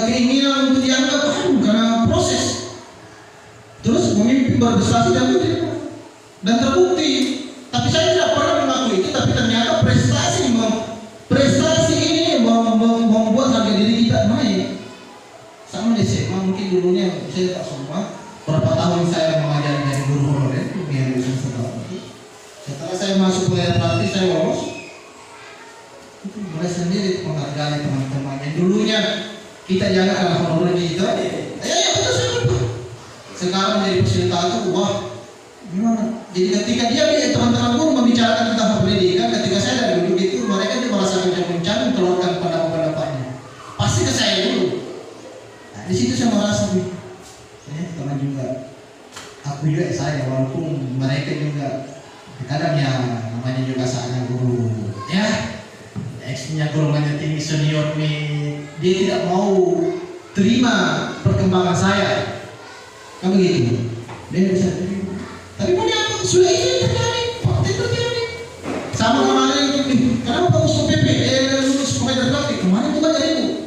Keinginan untuk dianggap karena proses. Terus memimpi berprestasi dan terbukti. Tapi saya tidak pernah mengakui itu. Tapi ternyata prestasi ini membuat harga diri kita naik. Sama di SMA mungkin dulunya saya tak semua. Berapa tahun saya mengajar dari guru honorer biar bisa setahun. Setelah saya masuk kuliah praktis saya lolos. Itu mulai sendiri penghargaan teman-teman yang dulunya kita jangan karena honorer itu. Ya betul saya lupa. Sekarang jadi fasilitator, wah gimana? Jadi ketika dia teman-teman guru membicarakan tentang pendidikan, ketika saya dari dulu itu mereka itu merasa kencang-kencang mengeluarkan pendapat-pendapatnya. Pasti ke saya dulu. Nah, di situ saya merasa teman juga, aku juga saya walaupun mereka juga kadang ya namanya juga saatnya guru ya X-nya golongannya tinggi senior nih dia tidak mau terima perkembangan saya kan begitu dia bisa terima tapi mau dia sudah ini terjadi fakta terjadi sama kemarin itu kenapa kamu suka PP lulus pemain praktik kemarin juga jadi itu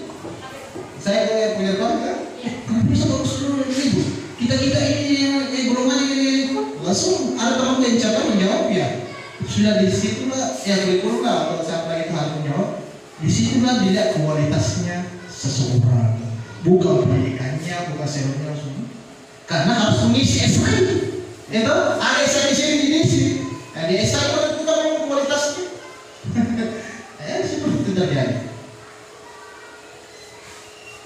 saya punya keluarga kenapa bisa bagus dulu itu kita ini golongan ini langsung ada teman yang cakap menjawab ya sudah di situlah yang kurikulum lah kalau saya lagi harus menjawab di situlah dilihat kualitasnya seseorang bukan pendidikannya bukan serunya karena harus mengisi SK itu ada SK di sini diisi nah di SK itu bukan kualitasnya ya seperti itu terjadi.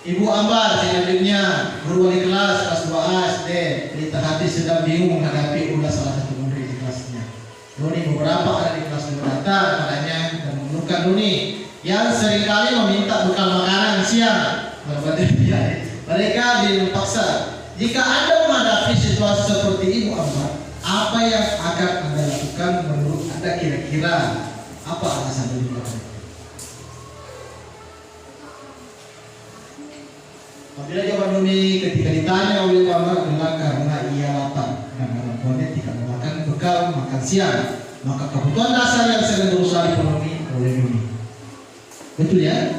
Ibu Ambar, selanjutnya guru wali kelas kelas 2A SD, Pelita Hati sedang bingung menghadapi ulah salah satu murid di kelasnya. Doni beberapa ada di kelas datang padanya dan menurunkan Doni yang seringkali meminta bekal makanan siang. Mereka dipaksa. Jika Anda menghadapi situasi seperti Ibu Ambar, apa yang akan Anda lakukan menurut Anda kira-kira? Apa alasan Doni? Apabila jawaban Doni ketika ditanya oleh Ambar bilang karena ia lapar dan orang tuanya tidak memakan bekal makan siang, maka kebutuhan dasar yang sedang berusaha dipenuhi oleh Doni. Betul ya?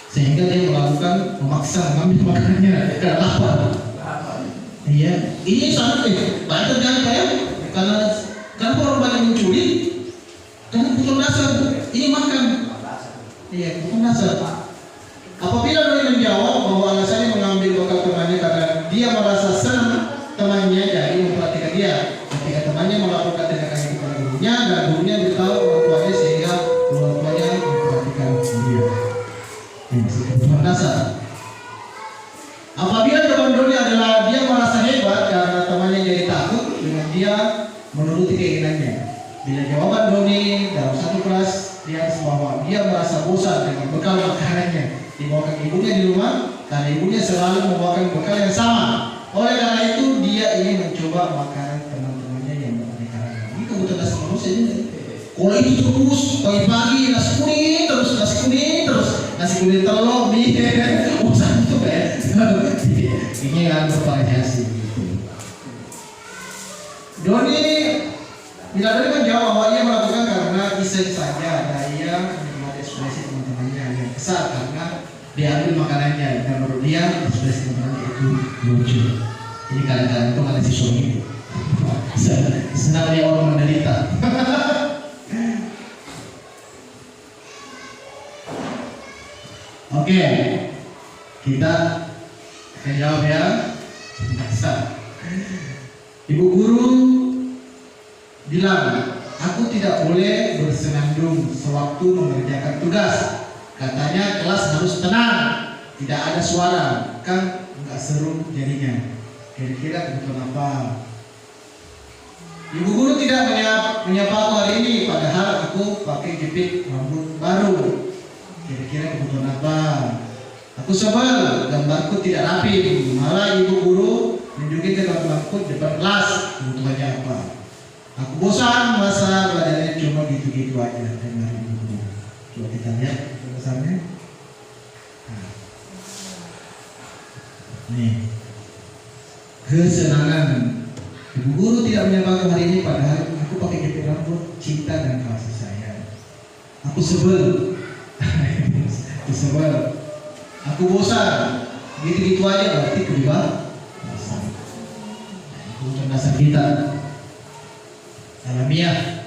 Sehingga dia melakukan memaksa mengambil makanannya karena lapar. Iya, ini sangat banyak terjadi kayak karena orang banyak mencuri karena kebutuhan dasar ini makan. Iya, kebutuhan dasar. Apabila Doni menjawab bahwa alasannya mengambil bekal temannya karena dia merasa senang temannya jadi memperhatikan dia. Ketika temannya melakukan tindakan itu kepada gurunya dan gurunya beritahu orang tuanya sehingga orang tuanya memperhatikan dia. Ini kebutuhan dasar. Apabila jawaban Doni adalah dia merasa hebat karena temannya jadi takut dengan dia menuruti keinginannya. Bila jawaban Doni dalam satu kelas dia bahwa dia merasa bosan dengan bekal makanannya dibawakan ibunya di rumah karena ibunya selalu membawakan bekal yang sama. Oleh karena itu dia ingin mencoba makanan teman-temannya yang beraneka ragam. Ini kebutuhan dasar manusia ini. Kalau itu terus pagi-pagi nasi kuning terus nasi kuning telur mie bosan itu ya. Ini kan bervariasi gitu. Doni bila Doni menjawab bahwa ia melakukan karena iseng saja dan ia menikmati ekspresi teman-temannya yang kesal karena diambil makanannya dan menurut dia ekspresi teman-temannya itu lucu. Ini kadang-kadang itu ada siswa gitu. Senang lihat orang menderita. Oke, kita akan jawab ya. Ibu guru bilang, aku tidak boleh bersenandung sewaktu mengerjakan tugas. Katanya kelas harus tenang, tidak ada suara, kan nggak seru jadinya. Kira-kira kebetulan apa? Ibu guru tidak menyapa aku hari ini, padahal aku pakai jepit rambut baru. Kira-kira kebutuhan apa? Aku sebel, gambarku tidak rapi. Malah ibu guru nunjukin ke teman-temanku depan kelas. Kebutuhannya apa? Aku bosan masa belajarnya cuma gitu-gitu aja. Dengar ibu guru. Coba kita lihat pesannya. Nih, kesenangan. Ibu guru tidak menyapa hari ini, padahal aku pakai jepit rambut, cinta dan kasih sayang. Aku sebel. Aku sebel. Aku bosan. Gitu-gitu aja berarti kebebasan. Itu dasar kita. Alamiah.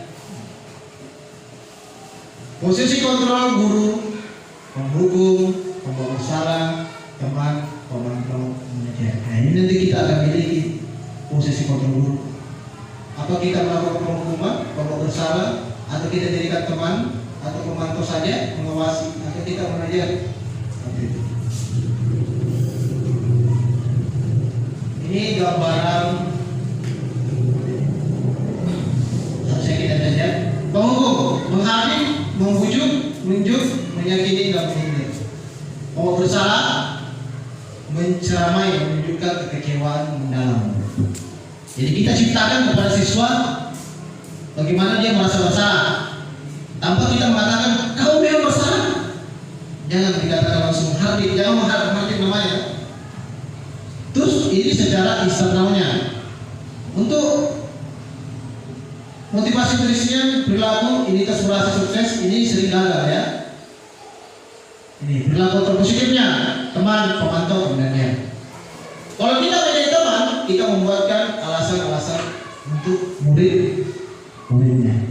Posisi kontrol guru, penghukum, pembawa bersalah, teman, pemantau, mengajar. Nah, ini nanti kita akan miliki posisi kontrol guru. Apa kita melakukan penghukuman, pembawa bersalah, atau kita jadikan teman, atau pemantau saja, mengawasi, atau kita mengajar. Ini gambaran harusnya kita lihat. Penghukum, menghakim, membujuk, menunjuk, meyakini dan menghindar. Pembawa bersalah, menceramai, menunjukkan kekecewaan mendalam. Jadi kita ciptakan kepada siswa bagaimana dia merasa bersalah. Tanpa kita mengatakan kau memang bersalah. Jangan dikatakan langsung Hardik, jangan menghardik namanya. Terus ini secara eksternalnya untuk motivasi tulisnya perilaku identitas merasa sukses ini sering gagal ya. Ini perilaku terpositifnya teman, pemantau, kemudian. Kalau kita menjadi teman, kita membuatkan alasan-alasan untuk muridnya.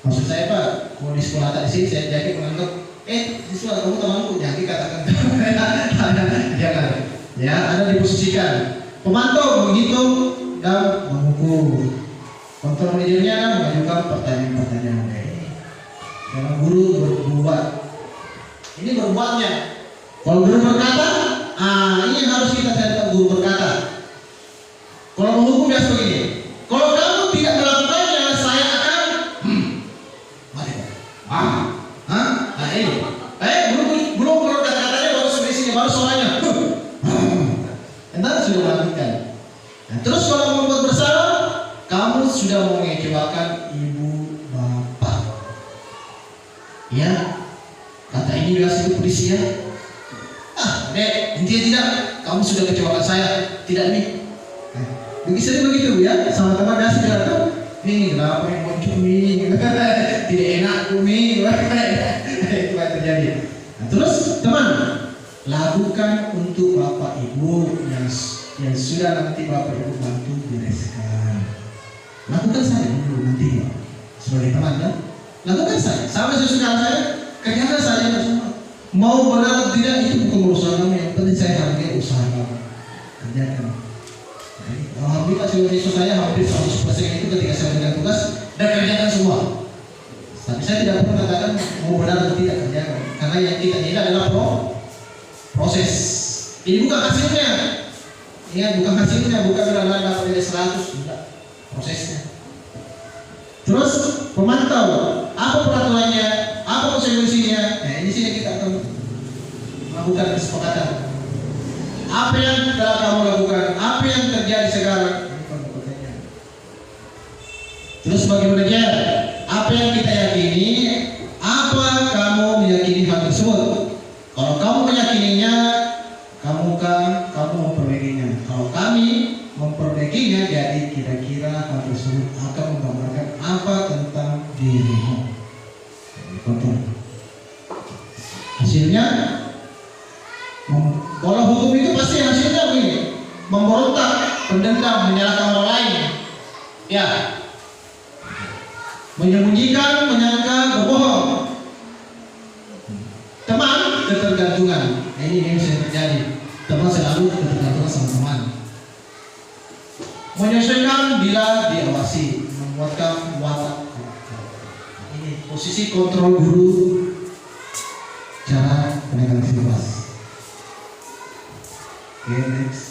Maksud saya Pak, kalau di sekolah tadi sini saya jadi menganggap, siswa kamu temanku, jangan dikatakan jangan. Ya, ada diposisikan. Pemantau menghitung dan menghukum. Kontrol manajernya kan mengajukan pertanyaan-pertanyaan. Karena guru berbuat. Ini berbuatnya. Kalau guru berkata, ini yang harus kita cari guru berkata. Kalau menghukum biasa begini. Kalau kamu tidak melakukannya, saya akan mati. Nah ini. Belum kata-katanya baru sebenarnya baru soalnya. Entah sudah melakukan. Nah, terus kalau membuat bersalah, kamu sudah mengecewakan ibu bapak. Ya, kata ini biasa itu polisi ya. Dek, intinya tidak. Kamu sudah kecewakan saya. Tidak nih. Begitu ya, sama teman biasa bilang, nih kenapa yang muncul nih? Tidak enak nih. Itu yang terjadi. Nah, terus teman, lakukan untuk bapak ibu yang sudah nanti bapak ibu bantu bereskan. Lakukan saja dulu nanti Pak. Sebagai teman kan, lakukan saja. Sama sesudah saya kerjakan saja bersama. Mau benar atau tidak itu bukan urusan kamu. Yang penting saya hargai usaha kamu. Kerjakan. Alhamdulillah siswa saya hampir 100% itu ketika saya berikan tugas dan kerjakan semua. Tapi saya tidak pernah katakan mau benar atau tidak kerjakan. Karena yang kita nilai adalah proses. Ini bukan hasilnya. Ingat, bukan hasilnya, bukan benar-benar dapat nilai 100, tidak. Prosesnya. Terus pemantau, apa peraturannya, apa konsekuensinya. Nah, ini sini kita akan melakukan kesepakatan. Apa yang telah kamu lakukan, apa yang terjadi sekarang. Terus bagaimana dia? Apa yang kita yakini, apa kamu meyakini hal tersebut. Kalau kamu meyakininya, kamu memperbaikinya. Kalau kami memperbaikinya, jadi kira-kira hal tersebut akan menggambarkan apa tentang dirimu. Hasilnya, kalau hukum itu pasti hasilnya begini. memberontak, pendendam, menyalahkan orang lain. Ya. Menyembunyikan, menyangka, berbohong. Teman, ketergantungan. Nah, ini yang sering terjadi. Teman selalu ketergantungan sama teman. Menyesuaikan bila diawasi, membuatkan watak. Ini posisi kontrol guru, cara penegakan kelas. Oke, next.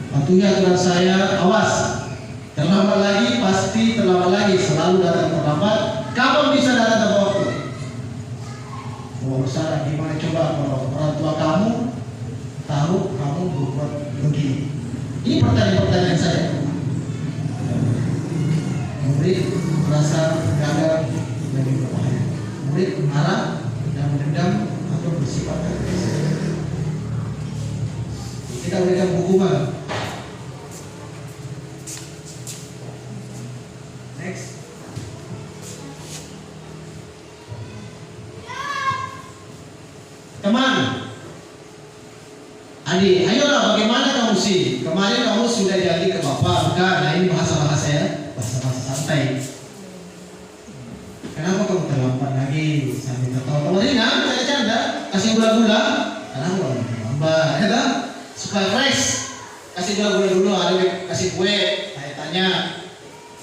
Patuhi aturan saya, awas. Terlambat lagi, pasti terlambat lagi. Selalu datang terlambat. Kapan bisa datang tepat waktu? Oh, salah gimana coba kalau orang tua kamu tahu kamu berbuat begini? Ini pertanyaan-pertanyaan saya. Murid merasa gagal dari berbahaya. Murid marah dan mendendam atau bersifat agresif. Kita berikan hukuman. Next. Teman, adik, ayolah bagaimana kamu sih? Kemarin kamu sudah janji ke bapak, bukan? Nah ini bahasa-bahasa ya, bahasa-bahasa santai. Kenapa kamu terlambat lagi? Sambil tertawa. Kamu ringan, saya canda, kasih gula-gula. Kenapa kamu terlambat? Ya kan? Supaya fresh. Kasih gula-gula dulu, ada kasih kue. Saya tanya.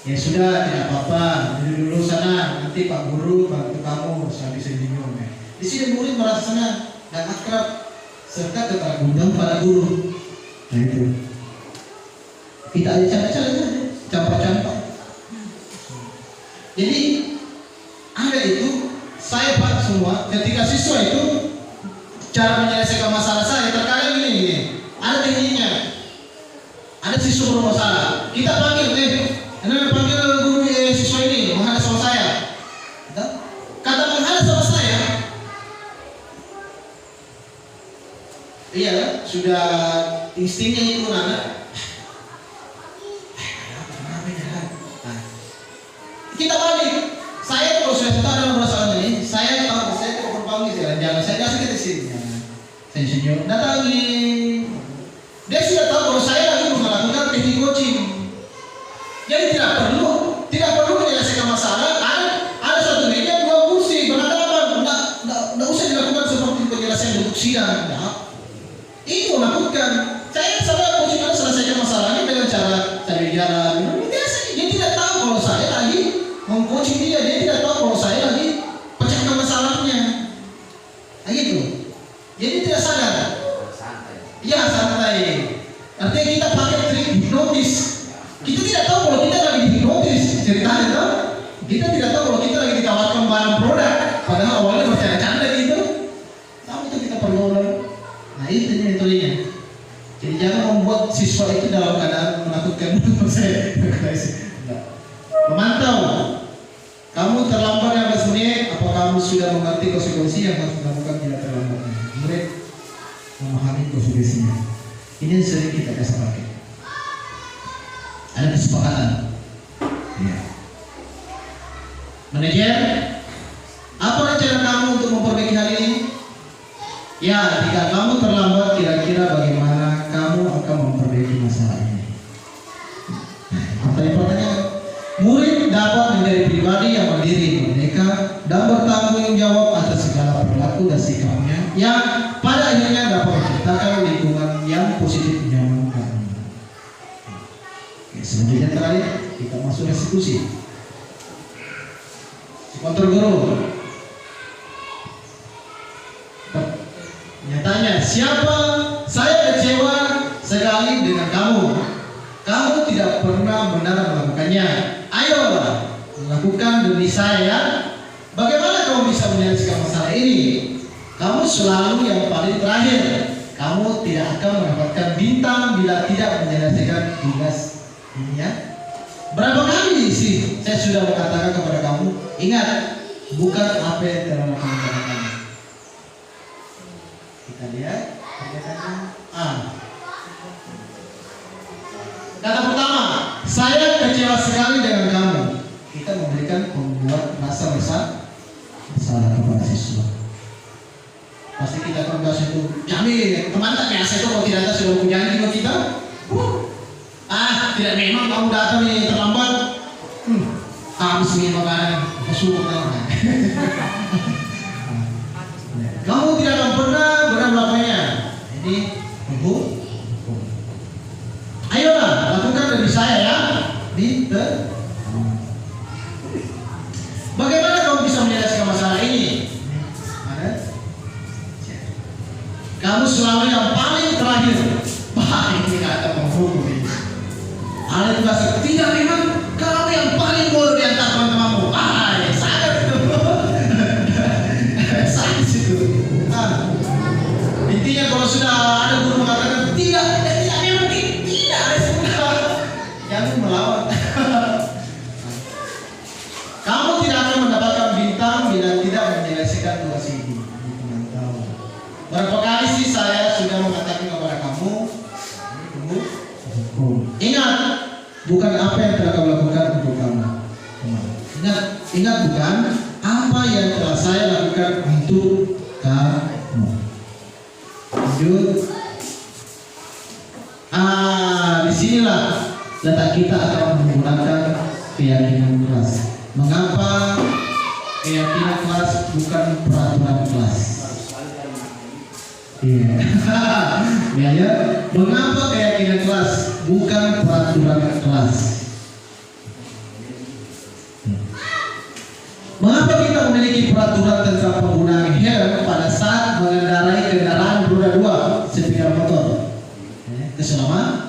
Ya sudah, tidak apa-apa. Dulu sana, nanti Pak Guru bantu kamu sambil senyum. Di sini murid merasa senang dan akrab serta ketergantungan pada guru. Nah itu. Kita aja canda-canda, campak-campak. Jadi ada itu, saya Pak semua, ketika siswa itu cara menyelesaikan masalah saya terkadang gini. Ada tekniknya. Ada siswa bermasalah. Kita panggil, panggil guru siswa ini menghadap sama saya. Kata menghadap sama saya. Iya, sudah instingnya itu anak. Kita balik. Saya kalau sudah tahu dalam perasaan ini, saya tahu saya tidak berpanggil jalan-jalan. Saya kasih ke sini. Saya senyum, datangi. Dia sudah tahu kalau saya lagi melakukan teknik coaching. Jadi tidak perlu menyelesaikan masalah. Ada satu meja, dua kursi berhadapan. Tidak usah dilakukan seperti penjelasan untuk sidang. Itu lakukan. Saya coaching selesaikan masalahnya dengan cara cari jalan. Biasa. Dia tidak tahu kalau saya lagi mengcoaching dia tidak tahu kalau saya lagi pecahkan masalahnya. Nah gitu. Jadi tidak sadar. Iya santai. Artinya kita pakai trik hipnotis. Kita tidak tahu kalau kita lagi hipnotis. Ceritanya tahu? Kita tidak tahu kalau kita lagi ditawarkan barang produk. Padahal awalnya bercanda-canda gitu. Tahu itu kita perlu. Nah itu metodenya. Jadi jangan membuat siswa itu dalam keadaan melakukan saya. Memantau. Kamu terlambat 15 menit, apa kamu sudah mengerti konsekuensi yang harus dilakukan bila terlambat? Murid memahami konsekuensinya. Ini yang sering kita kasih pakai. Ada kesepakatan. Ya. Manajer, apa rencana kamu untuk memperbaiki hal ini? Ya, jika kamu terlambat, kira-kira bagaimana kamu akan memperbaiki masalah ini? Pertanyaan. Murid dapat menjadi pribadi yang mandiri, merdeka, dan bertanggung jawab atas segala perilaku dan sikapnya yang pada akhirnya dapat menciptakan lingkungan yang positif, nyaman, dan aman. Selanjutnya terakhir kita masuk eksekusi. Kontrol guru. Nyatanya siapa? Saya kecewa sekali dengan kamu. Kamu tidak pernah benar melakukannya. Ayolah, lakukan demi saya. Bagaimana kamu bisa menyelesaikan masalah ini? Kamu selalu yang paling terakhir. Kamu tidak akan mendapatkan bintang bila tidak menyelesaikan tugas ini ya. Berapa kali sih saya sudah mengatakan kepada kamu, ingat, bukan apa yang telah kamu katakan. Kita lihat pernyataannya A. Kata pertama, saya kecewa sekali dengan kamu. Kita memberikan membuat rasa bersalah kepada siswa. Pasti kita akan bahas itu. Kami teman tak biasa itu kalau tidak datang sudah punya juga kita. Tidak memang kamu datang nih terlambat. Habis nih makanan masuk kamu tidak akan pernah melakukannya. Jadi tunggu. Ayolah lakukan dari saya ya. Bagaimana kamu bisa menyelesaikan masalah ini? Kamu selalu yang paling terakhir. Ini kata penghukum ini. Ada juga tidak memang kamu yang paling bodoh di antara teman-temanmu. Sangat itu. Sangat itu. Intinya kalau sudah ada guru mengatakan tidak memang tidak, sudah jangan melawan. Kamu tidak akan mendapatkan bintang bila tidak menyelesaikan tugas ini. Berapa kali sih saya sudah mengatakan kepada kamu, ingat, bukan apa yang telah kamu lakukan untuk kamu. Ingat bukan apa yang telah saya lakukan untuk kamu. Disinilah letak kita akan menggunakan keyakinan kelas. Mengapa keyakinan kelas bukan peraturan kelas? Iya. Ya. Mengapa keyakinan kelas bukan peraturan kelas? Mengapa kita memiliki peraturan tentang penggunaan helm pada saat mengendarai kendaraan roda 2 sepeda motor? Keselamatan.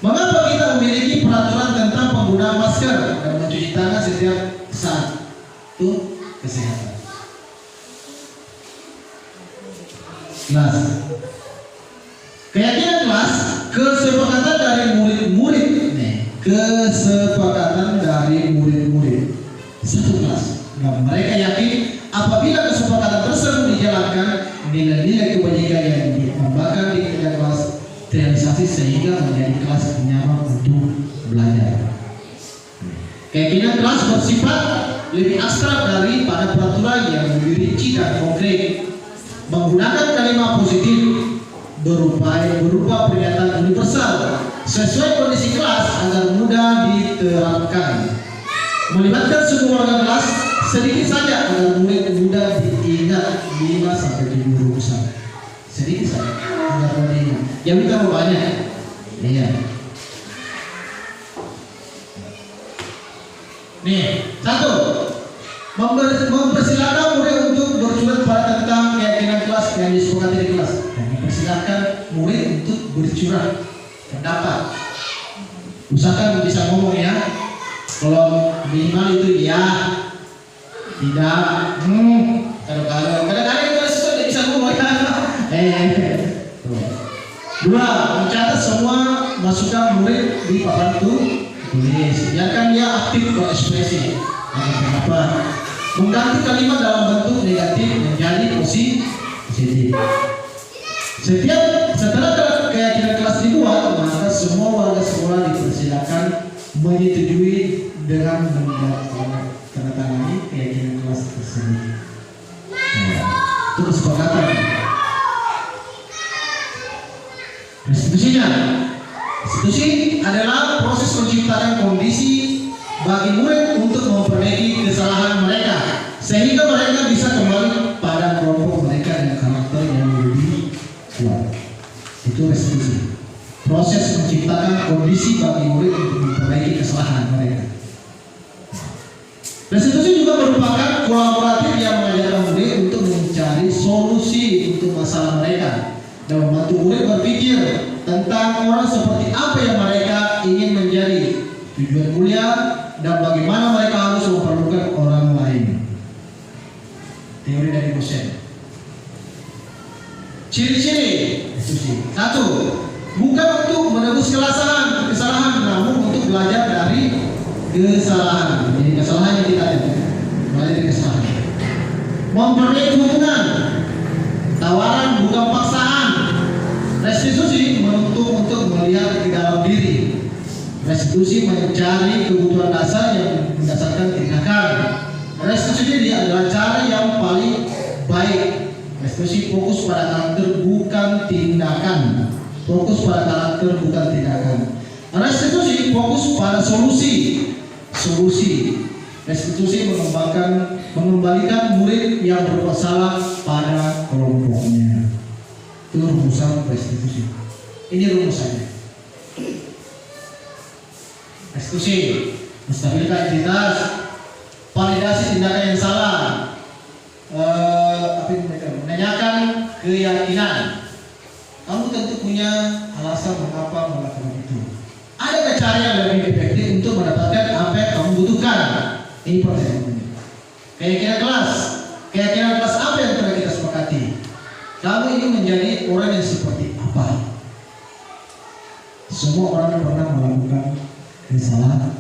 Mengapa kita memiliki peraturan tentang penggunaan masker dan mencuci tangan setiap saat? Itu kesehatan. Kelas. Keyakinan kelas, kesepakatan dari murid-murid. Kesepakatan dari murid-murid satu kelas. Nah, mereka yakin apabila kesepakatan tersebut dijalankan, nilai-nilai kebajikan yang dikembangkan di kelas terrealisasi sehingga menjadi kelas nyaman untuk belajar. Keyakinan kelas bersifat lebih abstrak daripada peraturan yang lebih rinci dan konkret. Menggunakan kalimat positif berupa pernyataan universal sesuai kondisi kelas agar mudah diterapkan. Melibatkan semua warga kelas sedikit saja agar murid mudah diingat 5-7 rumusan. Sedikit saja agar mudah diingat. Yang kita mau banyak. Iya. Nih, satu. Mempersilakan murid untuk bercurhat pada tentang keyakinan kelas yang disepakati di kelas. Dan mempersilakan murid untuk bercurhat pendapat. Usahakan bisa ngomong ya. Kalau minimal itu ya, tidak, kadang-kadang itu tidak bisa ngomong ya. Dua, mencatat semua masukan murid di papan tulis. Biarkan dia aktif berekspresi. Pendapat. Mengganti kalimat dalam bentuk negatif menjadi positif. Setelah keyakinan kelas dibuat, maka semua warga sekolah dipersilakan menyetujui dengan menandatangani keyakinan kelas tersebut. Itu kesepakatan. Restitusinya. Restitusi adalah proses menciptakan kondisi bagi murid untuk memperbaiki kesalahan mereka sehingga mereka bisa kembali pada kelompok mereka dengan karakter yang lebih kuat. Itu restitusi. Proses menciptakan kondisi bagi murid untuk memperbaiki kesalahan mereka. Restitusi juga merupakan kolaboratif yang mengajarkan murid untuk mencari solusi untuk masalah mereka dan membantu murid berpikir tentang orang seperti apa yang mereka ingin menjadi, tujuan mulia, dan bagaimana mereka harus memperlukan orang lain. Teori dari dosen. Ciri-ciri restitusi. Satu, bukan untuk menebus kesalahan, namun untuk belajar dari kesalahan. Jadi kesalahan yang kita belajar dari kesalahan. Memperbaiki hubungan. Tawaran bukan paksaan. Restitusi menuntut untuk melihat ke dalam diri. Restitusi mencari kebutuhan dasar yang mendasarkan tindakan. Restitusi ini adalah cara yang paling baik. Restitusi fokus pada karakter bukan tindakan. Fokus pada karakter bukan tindakan. Restitusi fokus pada solusi. Restitusi mengembalikan murid yang berbuat salah pada kelompoknya. Itu rumusan restitusi. Ini rumusannya. Restitusi menstabilkan identitas, validasi tindakan yang salah, menanyakan keyakinan. Kamu tentu punya alasan mengapa melakukan itu. Ada cara yang lebih efektif untuk mendapatkan apa yang kamu butuhkan. Ini pertanyaannya. Keyakinan kelas apa yang telah kita sepakati? Kamu ini menjadi orang yang seperti apa? Semua orang pernah melakukan kesalahan.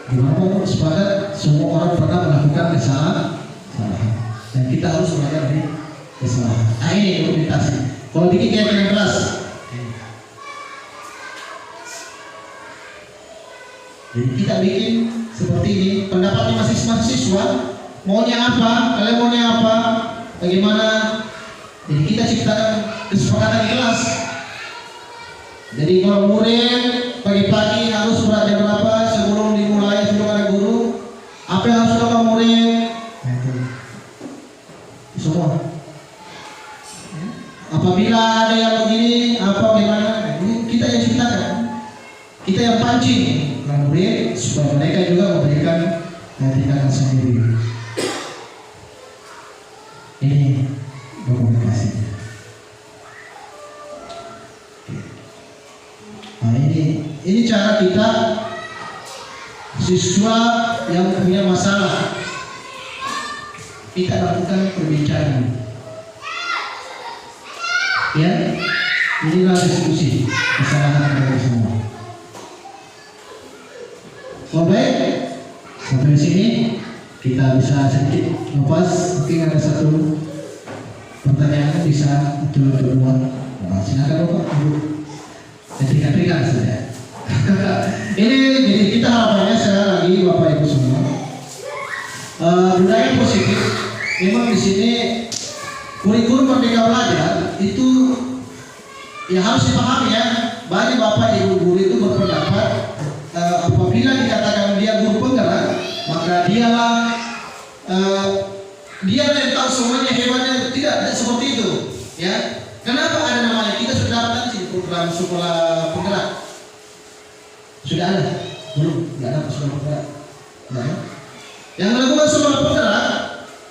Gimana Pak? Sepakat semua orang pernah melakukan kesalahan. Dan kita harus belajar dari kesalahan. Nah ini dokumentasi. Kalau bikin keyakinan kelas, jadi kita bikin seperti ini. Pendapatnya mahasiswa maunya apa? Kalian maunya apa? Bagaimana? Jadi kita ciptakan kesepakatan di kelas. Jadi kalau murid pagi-pagi harus berada berapa sebelum dimulai sebelum ada guru, apa yang harus dilakukan murid? Semua. Apabila ada yang begini, apa bagaimana? Ini kita yang ciptakan, kita yang pancing murid supaya mereka juga memberikan tindakan sendiri. Ini dokumentasinya. Nah ini cara kita siswa yang punya masalah kita lakukan perbincangan. Ya, inilah diskusi kesalahan mereka semua. Oh baik, sampai sini kita bisa sedikit lepas. Mungkin ada satu pertanyaan bisa dua. Silakan Bapak, Ibu. Berikan saja. Ini jadi kita harapannya sekali lagi Bapak Ibu semua. Budaya positif memang di sini kurikulum Merdeka Belajar itu ya harus dipahami ya. Banyak Bapak Ibu guru itu berpendapat apabila dikatakan dia guru penggerak, maka dialah dia yang tahu semuanya, hebatnya. Tidak seperti itu ya. Kenapa ada namanya? Kita sudah dapat di program sekolah penggerak. Sudah ada? Belum? Tidak ada sekolah penggerak. Nah, yang melakukan sekolah penggerak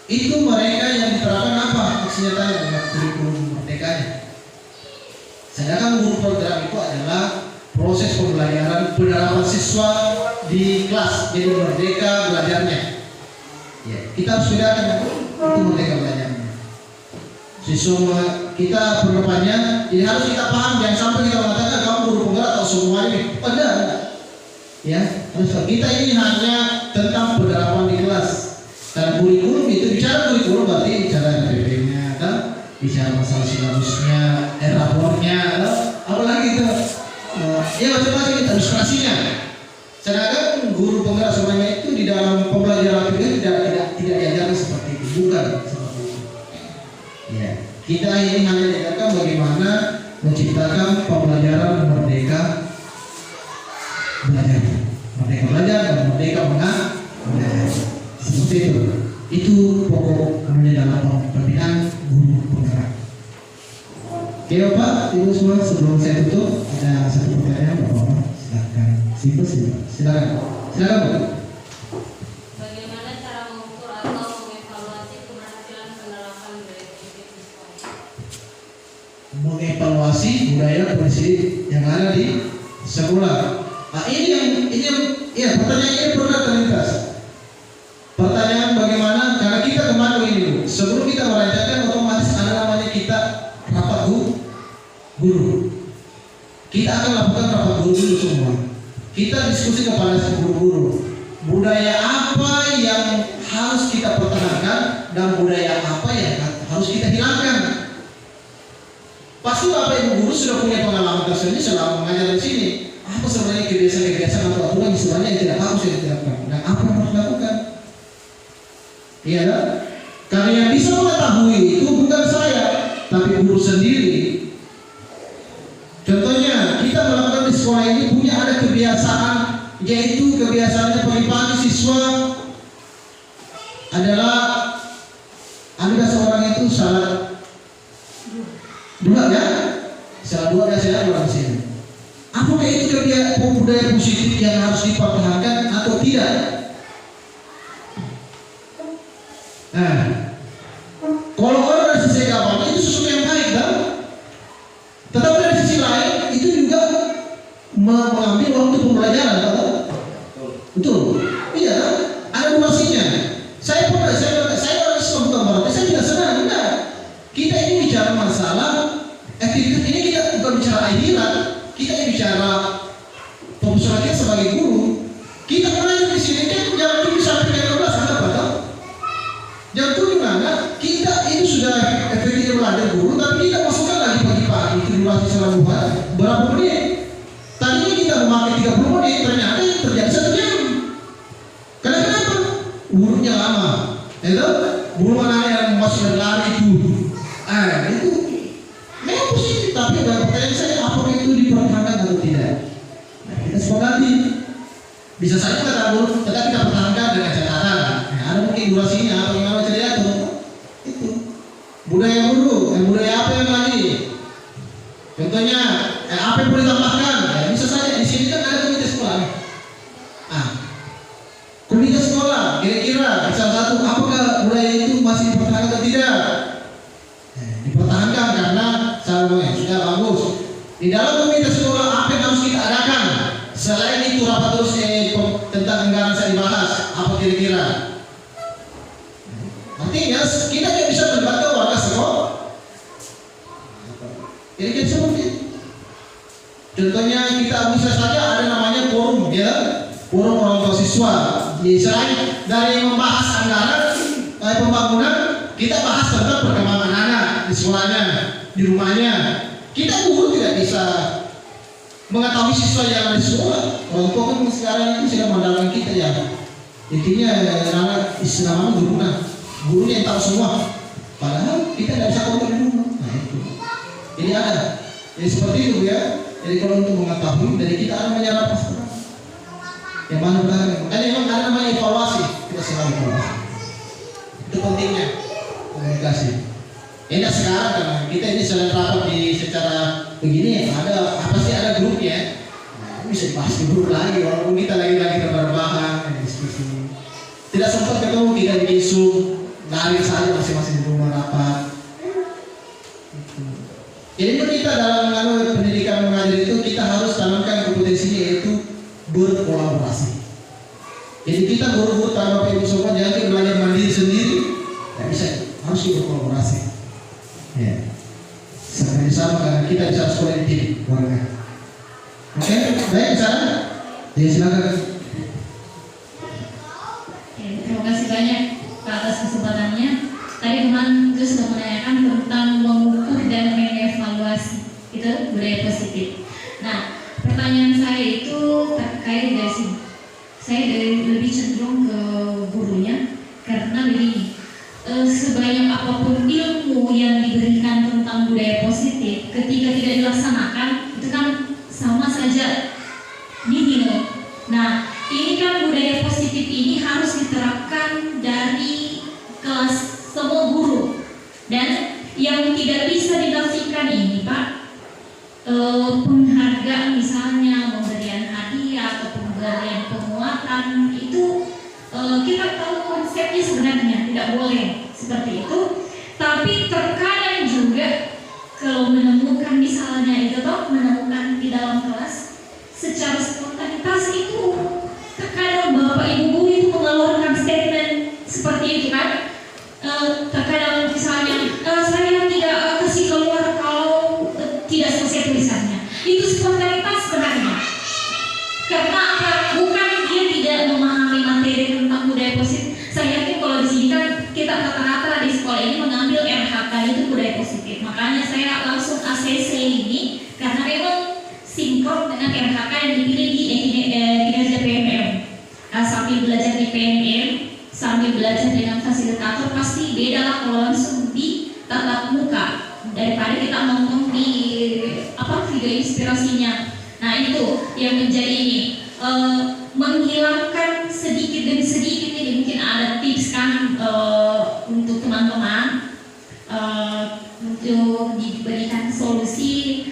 itu mereka yang diterapkan apa? Kesenyatanya dengan kurikulum merdekanya. Sedangkan guru penggerak itu adalah proses pembelajaran penerapan siswa di kelas, jadi merdeka belajarnya. Ya, kita harus bedakan itu merdeka belajarnya. Siswa kita penerapannya, jadi harus kita paham. Jangan sampai kita mengatakan kamu guru penggerak atau semua ini. Enggak. Ya, harus kita ini hanya tentang penerapan di kelas. Dan kurikulum itu bicara kurikulum berarti bicara NPP-nya, kan? Bicara masalah silabusnya, rapornya, apalagi itu. Ya macam-macam itu ilustrasinya. Sedangkan guru penggerak semuanya itu di dalam pembelajaran itu tidak diajarkan seperti itu, bukan seperti itu. Ya, kita ini hanya diajarkan bagaimana menciptakan pembelajaran merdeka belajar dan merdeka mengajar. Seperti itu. Itu pokok dalam pembinaan guru penggerak. Oke Bapak, Ibu semua, sebelum saya tutup ada satu pertanyaan Bapak. Silakan. Silakan Bapak. Bagaimana cara mengukur atau mengevaluasi keberhasilan penerapan budaya positif di sekolah? Mengevaluasi budaya positif yang ada di sekolah. Nah ini yang ya pertanyaan ini pernah terlintas. Pertanyaan bagaimana? Karena kita kemarin ini dulu. Sebelum kita merancangkan otomatis ada namanya kita rapat guru. Kita akan lakukan rapat guru dulu semua. Kita diskusi kepada guru-guru. Budaya apa yang harus kita pertahankan dan budaya apa yang harus kita hilangkan. Pasti Bapak Ibu guru sudah punya pengalaman tersendiri selama mengajar di sini. Apa sebenarnya kebiasaan-kebiasaan atau aturan sebenarnya yang tidak harus diterapkan dan apa yang harus dilakukan? Iya kan? Karena yang bisa mengetahui itu bukan saya, tapi guru sendiri. Contohnya, kita melakukan di sekolah ini punya ada kebiasaan, yaitu kebiasaannya pagi-pagi siswa adalah ada seorang itu salat dua ya, salat dua biasanya orang sini. Apakah itu budaya positif yang harus dipertahankan atau tidak? Nah, kalau orang dari sisi agama itu sesuatu yang baik kan? Tetapi dari sisi lain itu juga mengambil waktu pembelajaran, betul? Betul. Iya, kan? Ada durasinya. Saya orang Islam bukan berarti saya tidak senang, enggak. Kita ini bicara masalah aktivitas ini, kita bukan bicara akhirat, kita ini bicara profesional kita sebagai guru. Kita mengajar di sini kan jam 7 sampai jam 12 ada apa? Jam 7 mana? Kita itu sudah efektif belajar guru, tapi kita masukkan lagi pagi-pagi itu durasi selama berapa menit? Tadinya kita memakai 30 menit, ternyata terjadi 1 jam. Kenapa? Gurunya lama, itu guru mana yang masih lari itu, itu memang positif. Tapi pertanyaan saya, apakah itu dipertahankan atau tidak? Nah, kita sepakati. Bisa saja kata guru, tetapi kita pertahankan dengan catatan. Nah, ada mungkin durasinya atau gimana cara diatur. Itu budaya guru, budaya apa yang lagi? Contohnya, apa yang boleh ditambahkan? Ya, bisa saja di sini kan ada komite sekolah. Komite sekolah, kira-kira salah satu apakah budaya itu masih dipertahankan atau tidak? Dipertahankan karena salahnya sudah bagus. Di dalam komite sekolah apa yang harus kita adakan? Selain itu rapat terus tentang anggaran saya dibahas, apa kira-kira? Artinya kita tidak bisa melibatkan warga sekolah. Kira-kira seperti itu. Contohnya kita bisa saja ada namanya forum, ya, forum orang tua siswa. Selain dari membahas anggaran pembangunan, kita bahas tentang perkembangan anak di sekolahnya, di rumahnya. Kita guru tidak bisa mengetahui siswa yang ada di sekolah. Orang tua kan sekarang itu sudah mengandalkan kita ya. Intinya istilahnya gurunya yang tahu semua. Padahal kita tidak bisa kontrol di rumah. Nah itu. Jadi ada. Jadi seperti itu ya. Jadi kalau untuk mengetahui, dari kita ada menyerap pasti. Yang mana belakang? Makanya memang ada namanya evaluasi. Kita selalu evaluasi. Itu pentingnya komunikasi. Ini sekarang karena kita ini sedang rapat secara begini, ada apa sih, ada grupnya. Nah, bisa dibahas di grup lagi, walaupun kita lagi rebahan, diskusi. Tidak sempat ketemu, tidak di Zoom, lari saja masing-masing di rumah rapat. Jadi kita dalam pendidikan mengajar itu kita harus tanamkan kompetensinya, yaitu berkolaborasi. Jadi kita guru-guru tanpa ibu semua jangan belajar mandiri sendiri, tidak bisa, harus berkolaborasi. Ya, sama karena kita bisa sekolah di tim warga. Oke, baik sana. Ya silakan. Terima kasih banyak atas kesempatannya. Tadi teman Gus sudah menanyakan tentang mengukur dan mengevaluasi, itu budaya positif. Nah, pertanyaan saya itu terkait dari sini. Saya lebih cenderung ke gurunya karena begini, sebanyak apapun ilmu yang diberikan tentang budaya positif, ketika tidak dilaksanakan itu kan sama saja nihil. Nah, ini kan budaya positif ini harus diterapkan dari kelas semua guru, dan yang tidak bisa dinafikan ini Pak, penghargaan misalnya, pemberian hadiah atau pemberian penguatan itu kita tahu konsepnya sebenarnya tidak boleh seperti itu, tapi terkadang juga kalau menemukan misalnya itu menemukan di dalam kelas secara spontanitas itu terkadang bapak ibu guru itu mengeluarkan statement seperti itu kan. Terkadang misalnya saya tidak kasih keluar kalau tidak selesai tulisannya, itu spontanitas sebenarnya. Karena apa? Bukan dia tidak memahami materi tentang budaya positif. Saya yakin kalau di sini kan kita rata-rata di sekolah ini mengambil RHK itu budaya positif. Makanya saya langsung ACC ini karena memang sinkron dengan RHK yang dipilih di kinerja PMM. Sambil belajar di PMM, sambil belajar dengan fasilitator, pasti beda lah kalau langsung di tatap muka daripada kita nonton di video inspirasinya. Nah itu yang menjadi ini menghilangkan sedikit demi sedikit ini mungkin ada tips kan untuk teman-teman untuk diberikan solusi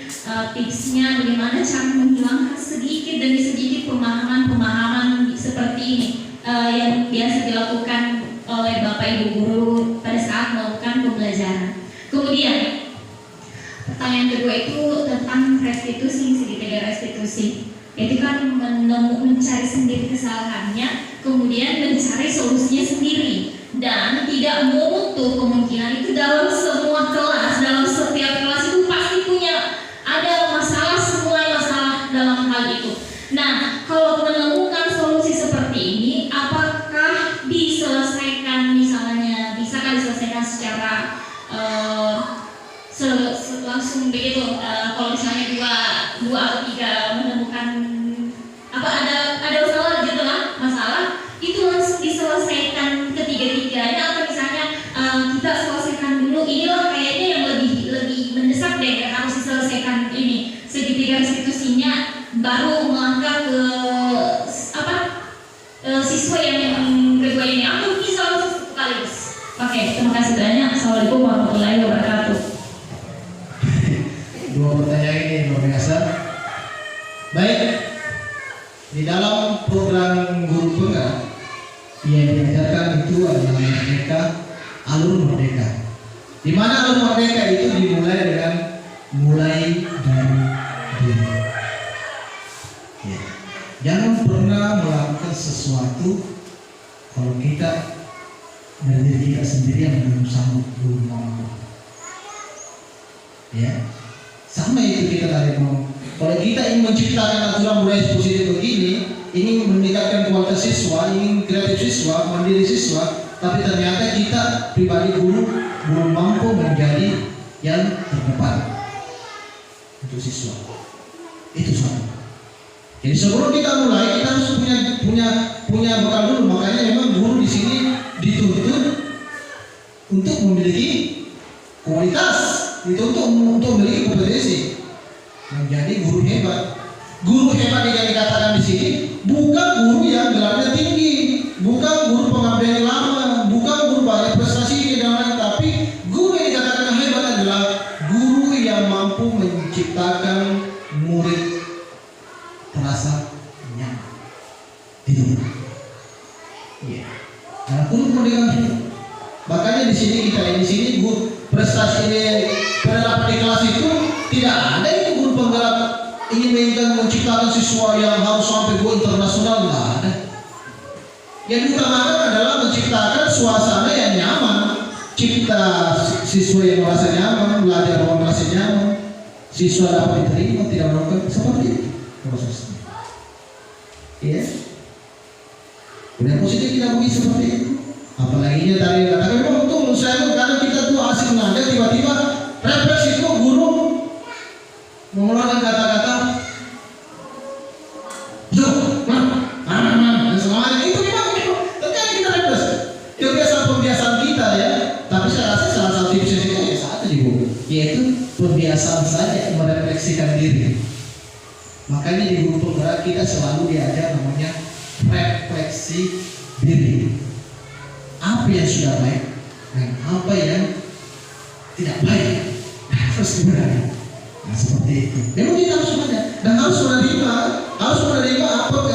tipsnya bagaimana cara menghilangkan sedikit demi sedikit pemahaman seperti ini yang biasa dilakukan oleh Bapak Ibu guru pada saat melakukan pembelajaran. Kemudian pertanyaan kedua itu tentang restitusi, segitiga restitusi. Itu kan mencari sendiri kesalahannya, kemudian mencari solusinya sendiri, dan tidak menutup kemungkinan itu dalam semua kelas, dalam setiap kelas itu pasti punya ada masalah, semua masalah dalam hal itu. Nah, kalau menemukan solusi seperti ini, apakah diselesaikan misalnya, bisakah diselesaikan secara langsung begitu? Kalau misalnya dua atau tiga menemukan ada masalah gitu lah, masalah itu langsung diselesaikan ketiga-tiganya, atau misalnya kita selesaikan dulu inilah kayaknya yang lebih mendesak deh harus diselesaikan ini segitiga restitusinya, baru melangkah ke siswa yang kedua ini, atau bisa langsung sekaligus. Oke, terima kasih banyak. Assalamualaikum warahmatullahi wabarakatuh. Dua pertanyaan ini luar biasa. Baik, di dalam program guru penggerak yang diajarkan itu adalah merdeka, alur merdeka. Di mana alur merdeka itu dimulai dengan mulai dari diri. Ya. Jangan pernah melakukan sesuatu kalau kita dari diri kita sendiri yang belum sanggup, belum mampu. Ya, sama itu kita tadi mau. Kalau kita ingin menciptakan aturan budaya positif begini, ingin meningkatkan kualitas siswa, ingin kreatif siswa, mandiri siswa, tapi ternyata kita pribadi guru belum mampu menjadi yang terdepan untuk siswa. Itu sama. Jadi sebelum kita mulai, kita harus punya bekal dulu. Makanya memang guru di sini dituntut untuk memiliki kualitas, dituntut untuk memiliki kompetensi, menjadi guru hebat. Guru hebat yang dikatakan di sini bukan guru yang gelarnya tinggi, bukan guru pengabdian lama, bukan guru banyak prestasi dan lain, tapi guru yang dikatakan hebat adalah guru yang mampu menciptakan murid terasa nyaman. Itu. Iya. Nah, guru pendidikan. Makanya di sini guru prestasi penerapan di kelas itu tidak ada itu guru penggerak ingin menciptakan siswa yang harus sampai go internasional, nggak ada. Yang diutamakan adalah menciptakan suasana yang nyaman, cipta siswa yang merasa nyaman, belajar bahwa merasa nyaman, siswa dapat diterima, tidak melakukan seperti itu prosesnya. Iya. Budaya positif tidak mungkin seperti itu. Apalagi tadi tapi memang itu menurut saya karena kita tuh asik mengajar, tiba-tiba refleks itu guru mengeluarkan kata-kata dan semuanya itu memang terkait kita refleks kebiasaan kita ya. Tapi saya rasa salah satu tipsnya itu ya satu juga, yaitu pembiasaan saja merefleksikan diri. Makanya di guru penggerak kita selalu diajar namanya refleksi diri. Apa yang sudah baik dan apa yang tidak baik harus dibenahi. Nah, seperti itu. Memang kita harus belajar dan harus menerima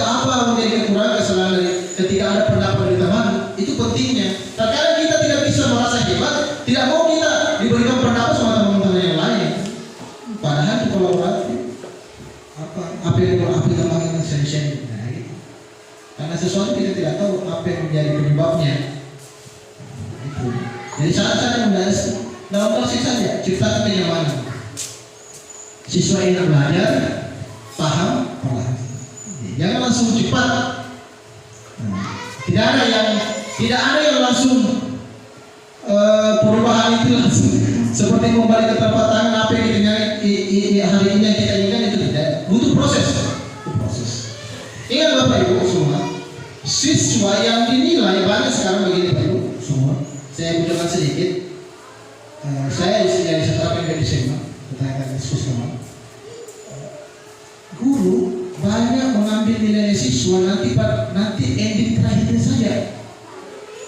apa menjadi kekurangan kesalahan dari ketika ada pendapat dari teman, itu pentingnya. Terkadang kita tidak bisa merasa hebat, tidak mau kita diberikan pendapat sama teman-teman yang lain. Padahal itu kolaboratif. Apa yang teman share. Nah, gitu. Karena sesuatu kita tidak tahu apa yang menjadi penyebabnya. Itu. Jadi saat-saat membahas dalam proses saja ciptakan kenyamanan. Siswa ingin belajar, paham, perlahan. Jangan langsung cepat. Tidak ada yang langsung perubahan itu langsung seperti kembali ke tempat tangan apa yang kita hari ini yang kita inginkan itu tidak. Butuh proses. Ingat Bapak Ibu semua, siswa yang dinilai banyak sekarang begini Bapak Ibu semua. Saya bocorkan sedikit. saya jadi setelah di SMA, kita akan diskusikan. Guru banyak mengambil nilai siswa nanti ending terakhirnya saja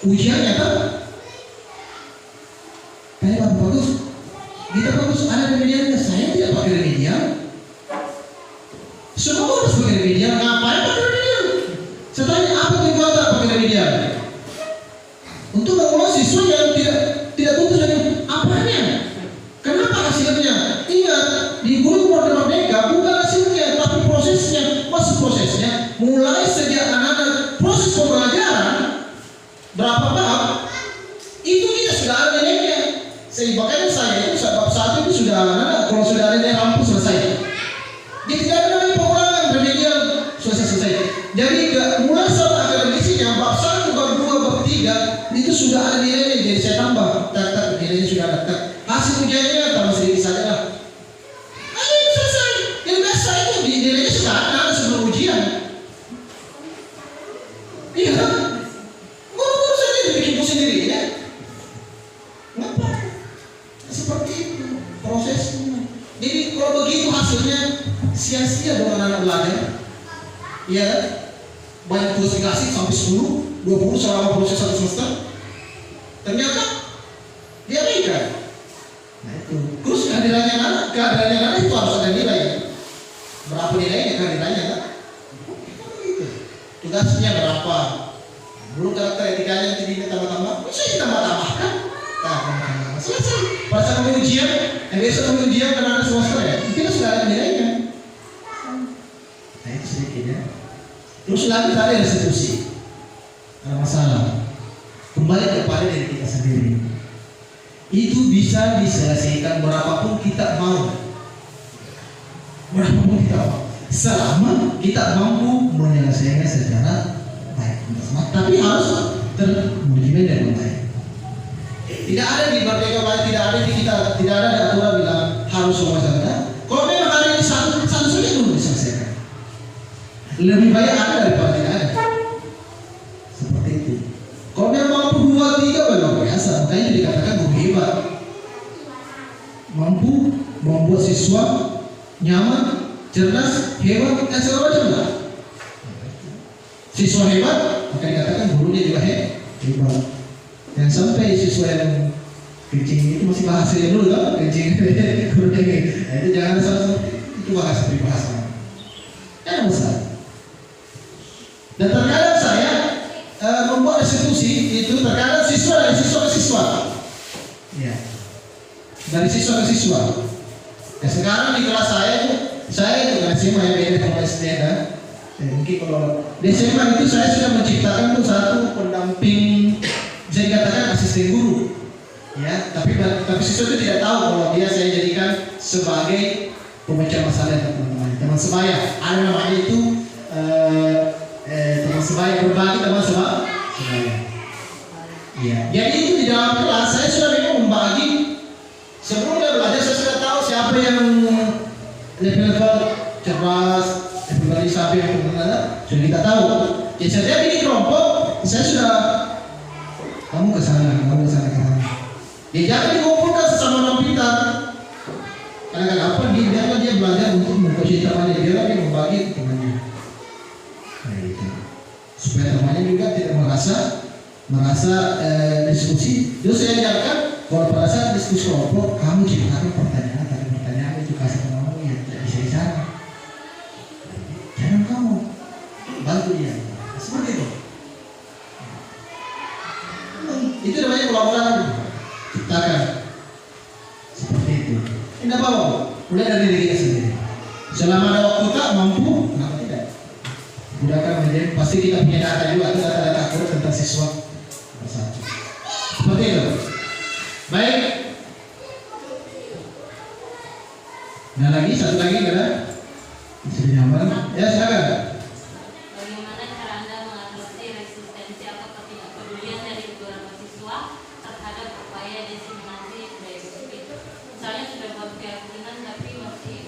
ujiannya kan? Kayak Bapak bagus, kita bagus ada remedialnya, saya tidak pakai remedial. Semua harus pakai remedial, ngapain pakai remedial? Saya tanya apa tujuan tak pakai remedial? Untuk mengulang siswa yang tidak putus dari apanya? Kenapa hasilnya? Ingat, di guru merdeka bukan hasilnya, tapi prosesnya. Masuk prosesnya, mulai sejak anak-anak proses pembelajaran berapa bab itu kita sudah ada nilainya. Makanya saya itu bab 1 itu sudah anak-anak kalau sudah ada nilai lampu selesai. Dia tidak ada lagi pengulangan remedial selesai. Jadi mulai saat akademisinya bab 1, bab 2, bab 3 itu sudah ada nilainya. Jadi saya tambah, tak nilainya sudah ada. Hasil ujiannya tambah sedikit saja lah. Ayo selesai. Yang biasa itu di nilainya sudah ada sebelum ujian. Iya kan? Guru-guru saja dibikin pusing diri ya. Ngapa? Seperti itu prosesnya. Jadi kalau begitu hasilnya sia-sia dong anak-anak belajar. Iya kan? Banyak tugas dikasih sampai 10, 20 selama proses 1 semester. Ternyata dia beda. Nah itu. Terus kehadirannya anak itu harus ada nilai. Berapa nilainya kehadirannya kan? Itu. Tugasnya berapa? Belum karakter etikanya nanti ditambah-tambah. Bisa ditambah-tambahkan. Nah, selesai. Pada saat ujian, besok ujian karena ada semester ya, kita sudah ada nilainya. Nah itu sedikit ya. Terus lagi tadi restitusi. Ada masalah. Kembali kepada diri kita sendiri. Itu bisa diselesaikan berapapun kita mau. Berapapun kita mau. Selama kita mampu menyelesaikannya secara baik. Tapi harus termotivasi dan baik. Tidak ada di Merdeka Belajar, tidak ada di kita, tidak ada aturan bilang harus semua saja. Kalau memang hari ini satu saja dulu diselesaikan. Lebih baik ada daripada tidak ada. Seperti itu. Kalau memang mampu 2, 3 luar biasa. Makanya dikatakan guru hebat. Mampu membuat siswa nyaman, cerdas, hebat, dan segala macam lah. Siswa hebat, maka dikatakan gurunya juga hebat. Yang sampai siswa yang kencing itu masih bahasanya dulu kan? Kencing gurunya gitu. Nah, itu jangan salah, itu bahasa peribahasa. Jangan masalah. Dan terkadang saya membuat restitusi itu terkadang siswa dari siswa ke siswa. Ya. Dari siswa ke siswa. Ya, sekarang di kelas saya itu kan SMA yang beda sama SD kan. Mungkin kalau di SMA itu saya sudah menciptakan tuh satu pendamping, bisa dikatakan asisten guru. Ya, tapi siswa itu tidak tahu kalau dia saya jadikan sebagai pemecah masalah teman sebaya. Ada namanya itu teman sebaya, berbagi teman sebaya. Ya. Jadi itu di dalam kelas saya sudah memang membagi. Sebelum dia belajar saya sudah tahu siapa yang level cerdas, level siapa yang benar, sudah kita tahu. Jadi setiap ini kelompok saya sudah kamu ke sana. Ya jangan dikumpulkan sesama orang pintar. Karena kenapa? Biarlah dia belajar untuk mengcoaching temannya, biarlah dia membagi temannya. Nah, itu. Supaya temannya juga tidak merasa diskusi. Terus saya ajarkan kalau pada saat diskusi kelompok, kamu ciptakan pertanyaan itu kasih temanmu yang tidak bisa di sana. Jangan kamu bantu dia. Seperti itu. Itu namanya kolaborasi. Ciptakan. Seperti itu. Tidak apa-apa. Mulai dari diri kita sendiri. Selama ada waktu tak mampu, kenapa tidak? Gunakan media. Pasti kita punya data juga. Itu data-data akurat tentang siswa. Seperti itu. Baik. Nah lagi, satu lagi ada. Sudah nyaman. Ya silakan. Bagaimana cara Anda mengatasi resistensi atau ketidakpedulian dari beberapa siswa terhadap upaya diseminasi budaya positif? Misalnya sudah buat keyakinan tapi masih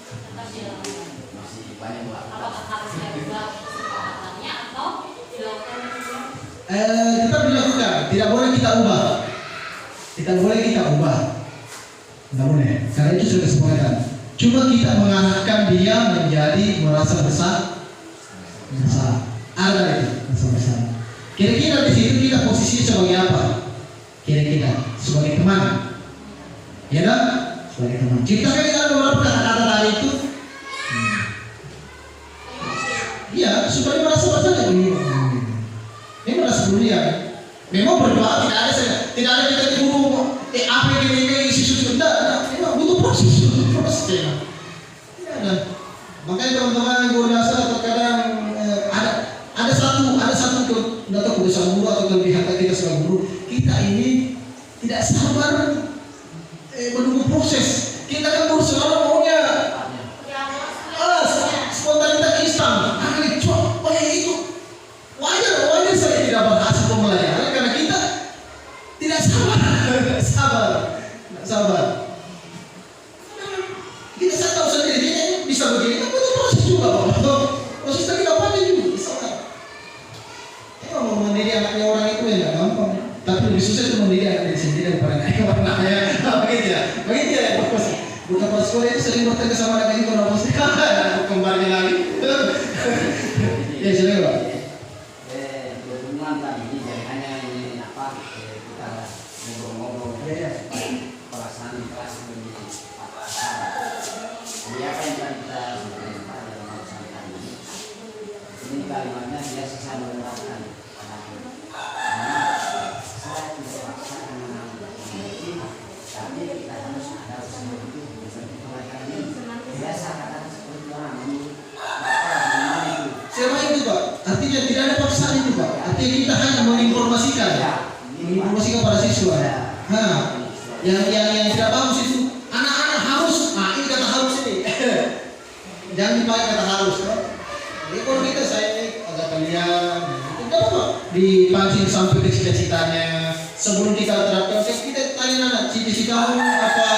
tetap dilakukan. Masih banyak lah. Apakah harus diubah kesepakatannya atau dilakukan? Tetap dilakukan. Tidak boleh kita ubah. Nggak boleh, karena itu sudah kesepakatan. Cuma kita mengarahkan dia menjadi merasa besar. Ada itu merasa besar. Kira-kira di situ kita posisinya sebagai apa? Kira-kira sebagai teman, ya kan? Sebagai teman. Kita kan ada beberapa kata-kata tadi itu. Iya, supaya merasa besar. Ini merasa mulia. Memang berdoa tidak ada kita guru apa yang ini isi susu tidak. Memang butuh proses memang. Ya, makanya teman-teman guru dasar terkadang ada satu tidak tahu kebiasaan guru atau kelebihan kita sebagai guru, kita ini tidak sabar menunggu proses. Kita kan guru selalu maunya spontanitas instan. Itu wajar saya tidak berhasil melayani karena kita tidak sabar. Kita saya tahu sendiri ini bisa begini, tapi itu proses juga, Pak. Proses tadi kapan juga bisa. Emang mau mendidik anaknya orang itu ya nggak gampang, tapi lebih susah itu mendidik anak sendiri daripada anaknya. Begitu ya, Bapak. Bukan pas sekolah itu sering bertanya sama anak ini kalau pasti kembarnya lagi. Ya silakan, Pak. Hubungan tadi jadi hanya ini apa kita ngobrol-ngobrol perasaan di kelas lebih apa jadi apa yang kita sebenarnya dalam urusan tadi ini kalimatnya dia sisa menerapkan karena saya tidak paksa memiliki tapi kita harus ada usaha itu biasa katakan seperti orang Siapa itu, Pak? Artinya tidak ada paksaan itu, Pak. Artinya kita hanya menginformasikan pada siswa. Yang tidak bagus itu anak-anak harus. Ini kata harus ini. Jangan dipakai kata harus, Pak. Jadi kalau kita saya ini agak kalian, tidak apa dipancing sampai ke cita-citanya. Sebelum kita terapkan, kita tanya anak cita-citamu apa?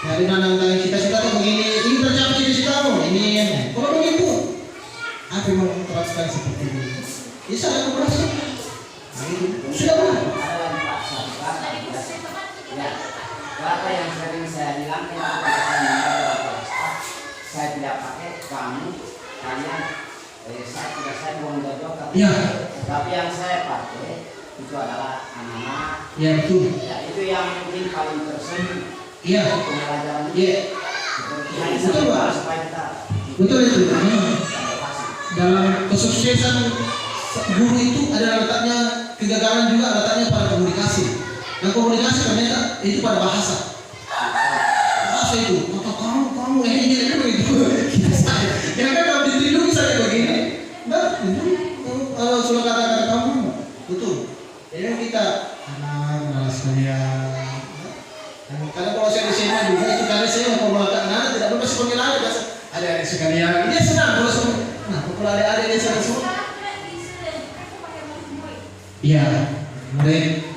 Dari mana tanya cita-citamu begini? Ini tercapai cita-citamu ini. Kalau begitu. Apa yang mau terapkan seperti ini? Bisa aku berhasil. Sudah boleh. Kata yang sering saya bilang saya tidak pakai kamu, kalian, saya buang jodoh. Tapi yang saya pakai itu adalah anak-anak. Ya betul. Ya, itu yang mungkin paling tersenyum. Iya. Pembelajaran. Iya. Betul, Pak. Supaya kita. Betul itu. Dalam kesuksesan guru itu ada letaknya, kegagalan juga letaknya pada komunikasi. Dan komunikasi ternyata itu pada bahasa itu. Kata kamu ini begitu. Kita kan kalau ditinduk misalnya begini, nah itu kalau sudah kata-kata kamu betul. Jadi kita anak sekalian. Karena kalau saya di sini juga itu kali saya mau melakukan anak tidak boleh seperti lain ada sekalian. Dia senang kalau semua. Nah, kalau ada dia senang semua. Iya, murid.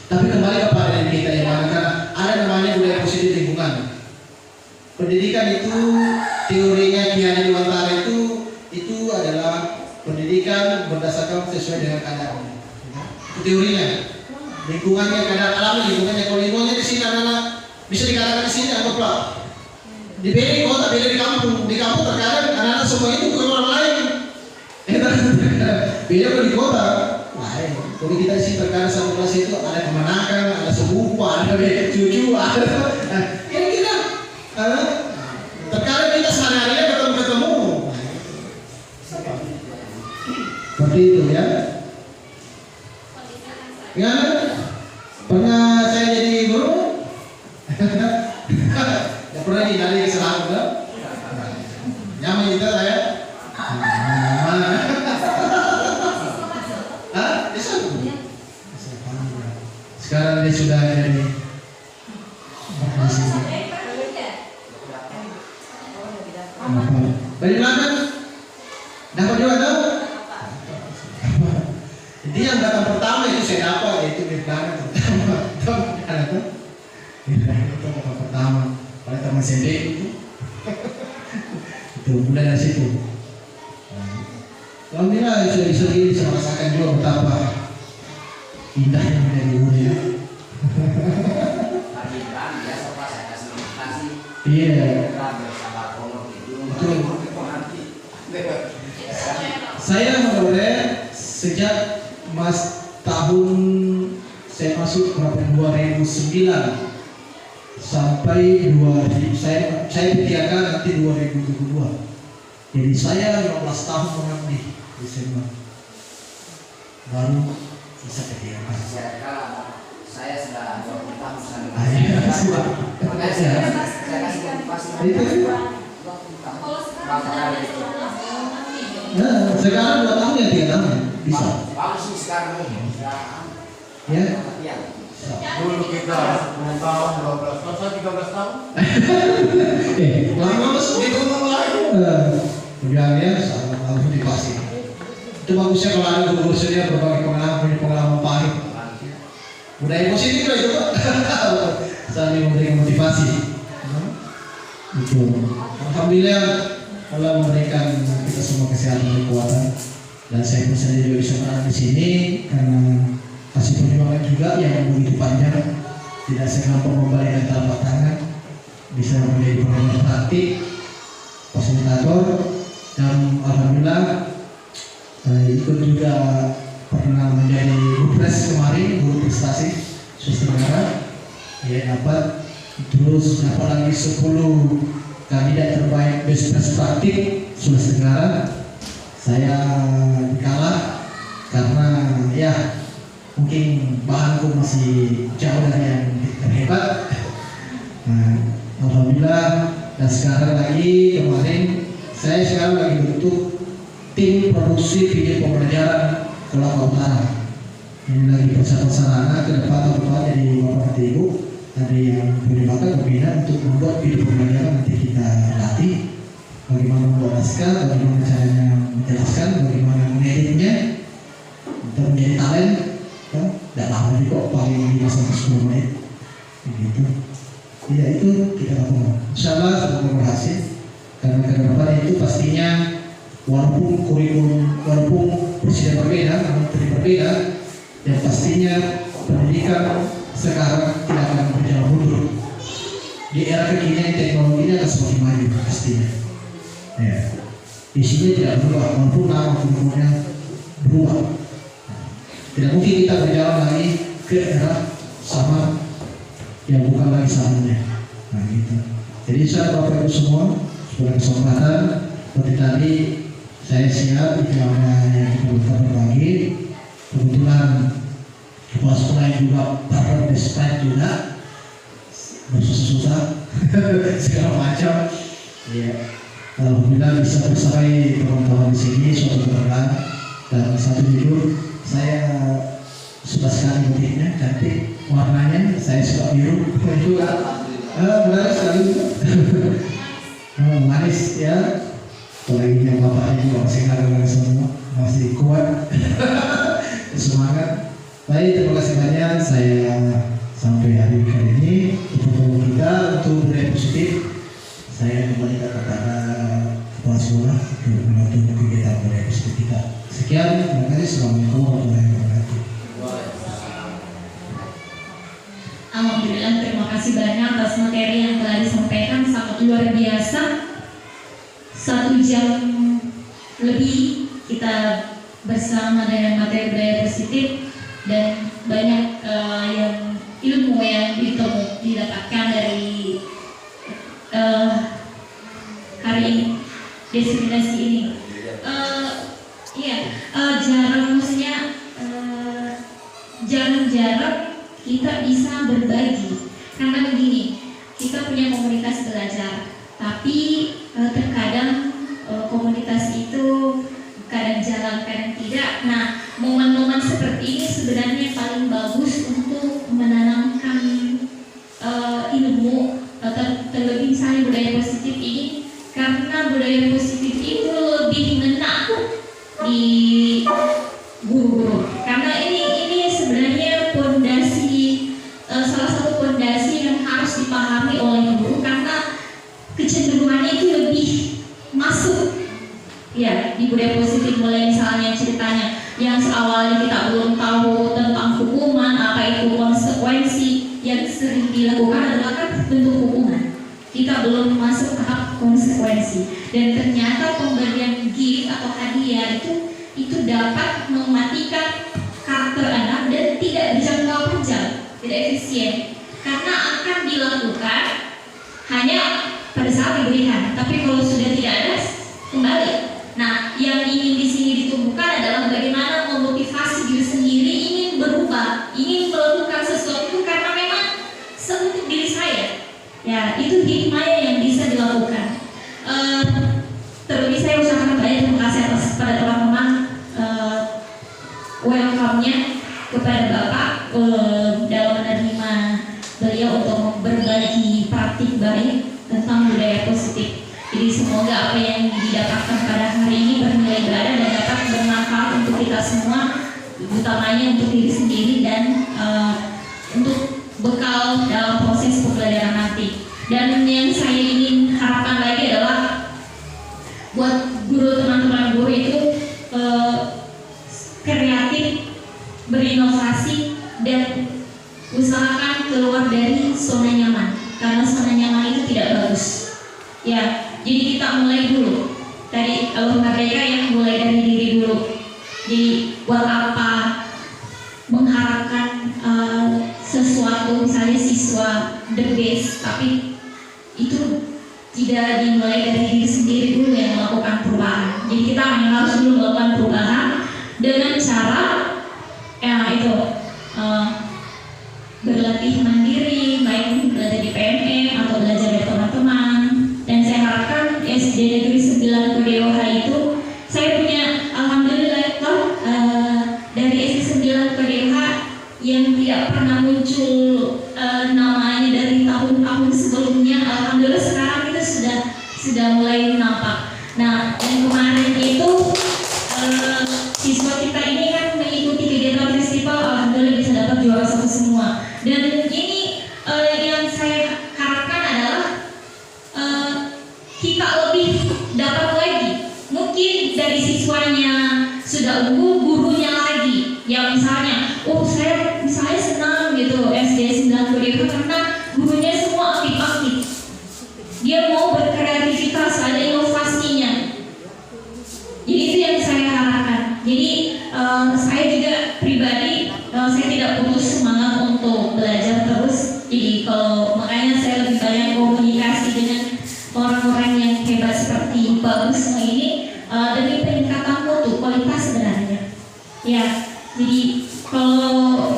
Tapi kembali kepada diri kita yang mana karena ada namanya budaya positif lingkungan. Pendidikan itu teorinya Kiai Dewantara itu adalah pendidikan berdasarkan sesuai dengan keadaan. Itu teorinya. Lingkungannya keadaan alami, lingkungannya kalau lingkungannya di sini anak-anak bisa dikatakan di sini anggaplah di beda di kota, beda di kampung terkadang anak-anak semua itu bukan orang lain. Beda kalau di kota lain. Kalau kita di sini terkadang satu kelas itu ada kemenakan, ada sepupu, ada cucu, ada. Kira-kira terkadang kita sehari-hari ketemu. Seperti itu ya. Ya, pernah saya jadi guru? Ya pernah dari kesalahan juga. Nyaman juga saya. Sekarang dia sudah jadi. Dari belakang dapat juga tahu. Jadi yang datang pertama itu saya dapat yaitu di belakang pertama. Itu pertama. Pada teman SD itu mulai dari situ. Alhamdulillah sudah bisa merasakan juga betapa indahnya menjadi guru ya. Iya. Kita bersabar honor itu. Nanti. Saya menurut sejak tahun saya masuk tahun 2009 sampai 2000 saya PTK nanti 2022. Jadi saya 15 tahun mengabdi di SMA. Baru bisa PTK. Saya sudah 20 tahun sana. Sudah. Makanya saya kasih motivasi. Itu. Berapa kali itu? Nah, sekarang 2 tahun ya 3 tahun bisa. Bagus sih sekarang nih. Ya. Latihan. Dulu kita 10 tahun, 12 tahun, saya 13 tahun. Lama mas Di gunung lagi. ya, sangat motivasi. Itu bagusnya kalau ada guru senior berbagi pengalaman pahit. Budaya positif lah itu Pak. Saling memberikan motivasi. Itu. Alhamdulillah Allah memberikan kita semua kesehatan dan kekuatan. Dan saya pun sendiri juga bisa berada di sini karena kasih perjuangan juga yang begitu panjang. Tidak segampang membalikan telapak tangan. Bisa menjadi pengajar praktik, fasilitator, dan alhamdulillah ikut juga pernah menjadi Gupres kemarin, guru prestasi Sulawesi Tenggara. Ya dapat, terus dapat lagi 10 kandidat terbaik best press praktik Sulawesi Tenggara. Saya kalah karena ya mungkin bahanku masih jauh dari yang terhebat. Nah, alhamdulillah, dan sekarang lagi kemarin saya sekarang lagi bentuk tim produksi video pembelajaran Kolaka Utara. Ini lagi persiapan sarana ke depan atau jadi bapak dan ibu ada yang punya bakat berminat untuk membuat video pembelajaran. Nanti kita latih bagaimana membuat naskah, bagaimana caranya menjelaskan, bagaimana mengeditnya untuk menjadi talent. Tidak lama juga paling 5-10 menit begitu. Ya itu kita lakukan. Insyaallah semoga berhasil karena ke depan itu pastinya walaupun kurikulum, walaupun presiden berbeda, menteri berbeda, dan pastinya pendidikan sekarang tidak akan berjalan mundur. Di era kekinian teknologinya akan semakin maju pastinya. Ya, isinya tidak berubah, walaupun nama kurikulumnya berubah. Tidak mungkin kita berjalan lagi ke era sama yang bukan lagi samanya. Nah gitu. Jadi saya Bapak Ibu semua sudah kesempatan seperti tadi saya siap jika ada yang kita bisa berbagi. Kebetulan kepala sekolah yang juga partner despite juga bersusah-susah segala macam. Ya, alhamdulillah bisa bersamai teman-teman di sini suatu kebanggaan dan satu judul saya suka sekali motifnya cantik warnanya saya suka biru itu menarik sekali manis ya. Apalagi yang bapaknya juga masih karang semua masih kuat semangat. Baik, terima kasih banyak. Saya sampai hari kali ini untuk kita untuk budaya positif saya kembalikan kepada kepala sekolah untuk menutup kegiatan budaya positif kita. Sekian, terima kasih. Assalamualaikum warahmatullahi wabarakatuh. Alhamdulillah, terima kasih banyak atas materi yang telah disampaikan, sangat luar biasa. 1 jam lebih kita bersama dengan materi budaya positif dan banyak yang ilmu yang didapatkan dari hari ini, destinasi ini. Jarang-jarang kita bisa berbagi karena begini, kita punya komunitas belajar, tapi terkadang komunitas itu kadang jalan, kadang tidak. Nah, momen-momen seperti ini sebenarnya paling bagus untuk menanamkan ilmu, terlebih misalnya budaya positif ini, karena budaya positif itu lebih ngena di guru-guru, karena ini sebenarnya pondasi, salah satu pondasi yang harus dipahami oleh guru, karena kecenderungannya itu lebih masuk ya di budaya positif. Mulai misalnya ceritanya yang awalnya kita belum tahu tentang hukuman, apa itu konsekuensi, yang sering dilakukan adalah kan bentuk hukuman. kita belum masuk tahap konsekuensi. Dan ternyata pemberian gift atau hadiah itu dapat mematikan karakter anak dan tidak berjangka panjang, tidak efisien, karena akan dilakukan hanya pada saat diberikan. Tapi kalau sudah tidak ada, kembali. Nah, yang ingin di sini ditumbuhkan adalah bagaimana memotivasi diri sendiri ingin berubah, ingin melakukan sesuatu karena memang untuk diri saya. Ya, itu hikmahnya yang bisa dilakukan. Terlebih saya ucapkan banyak terima kasih atas pada teman-teman welcome-nya kepada Bapak dalam menerima beliau untuk berbagi praktik baik tentang budaya positif. Jadi semoga apa yang didapatkan pada hari ini bernilai ganda dan dapat bermanfaat untuk kita semua, utamanya untuk diri sendiri dan untuk bekal dalam proses pembelajaran nanti. Dan yang saya ingin harapkan lagi adalah buat guru, teman-teman guru itu kreatif, berinovasi, dan usahakan keluar dari zona nyaman, karena zona nyaman itu tidak bagus. Ya, jadi kita mulai dulu. Tadi alur merdeka yang mulai dari diri dulu. Jadi buat apa mengharapkan sesuatu, misalnya siswa the best, tapi itu tidak dimulai dari diri sendiri dulu yang melakukan perubahan. Jadi kita hanya harus dulu melakukan perubahan dengan cara berlatih mandiri, baik belajar di PMM atau belajar dari teman-teman. Dan saya harapkan SD Negeri 9 Kodeoha itu saya punya alhamdulillah dari SD 9 Kodeoha yang tidak pernah muncul namanya dari tahun-tahun sebelumnya, alhamdulillah sekarang itu sudah mulai nampak. Nah, yang kemarin itu siswa kita ini kan mengikuti kegiatan festival, alhamdulillah bisa dapat juara 1 semua. Dan ini yang saya harapkan adalah kita lebih dapat lagi. Mungkin dari siswanya sudah unggul, gurunya lagi. Yang misalnya, saya misalnya senang gitu SD 9 Kodeoha karena gurunya semua aktif-aktif. Dia mau berkreativitas, ada inovasinya. Jadi itu yang saya harapkan. Jadi saya juga pribadi saya tidak putus semangat untuk belajar terus. Jadi makanya saya lebih banyak komunikasi dengan orang-orang yang hebat seperti Pak Gusma ini demi peningkatan mutu kualitas sebenarnya. Ya, jadi kalau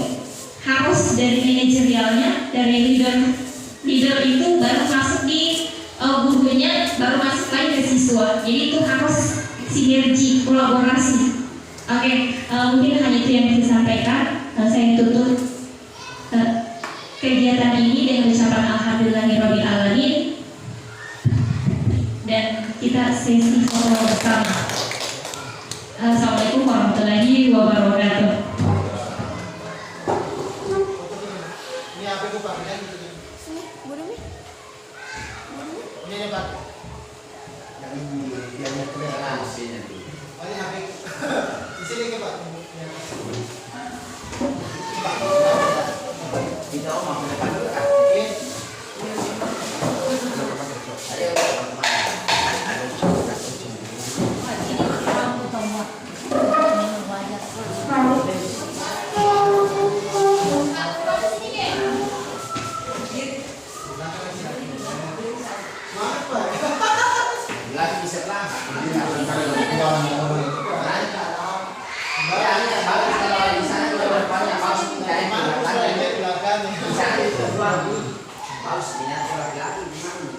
harus dari manajerialnya, dari leader itu baru masuk di gurunya, baru masuk lagi ke siswa. Jadi itu harus sinergi, kolaborasi. Oke, mungkin hanya itu yang bisa disampaikan. Saya tutup kegiatan ini dengan ucapan alhamdulillahirabbil alamin. Dan kita sesi foto bersama. Assalamualaikum warahmatullahi wabarakatuh. Ini apa itu Pak? Ini ya Pak. Yang Hasilnya tuh. Oh, ini HP. Di sini ke Pak. Kita omong ke depan dulu kan. Ayo lagi bisa lah. Ya, bagus kalau di sana juga depannya bagus tidak enak. Di sana itu bagus. Bagus ini lagi gimana?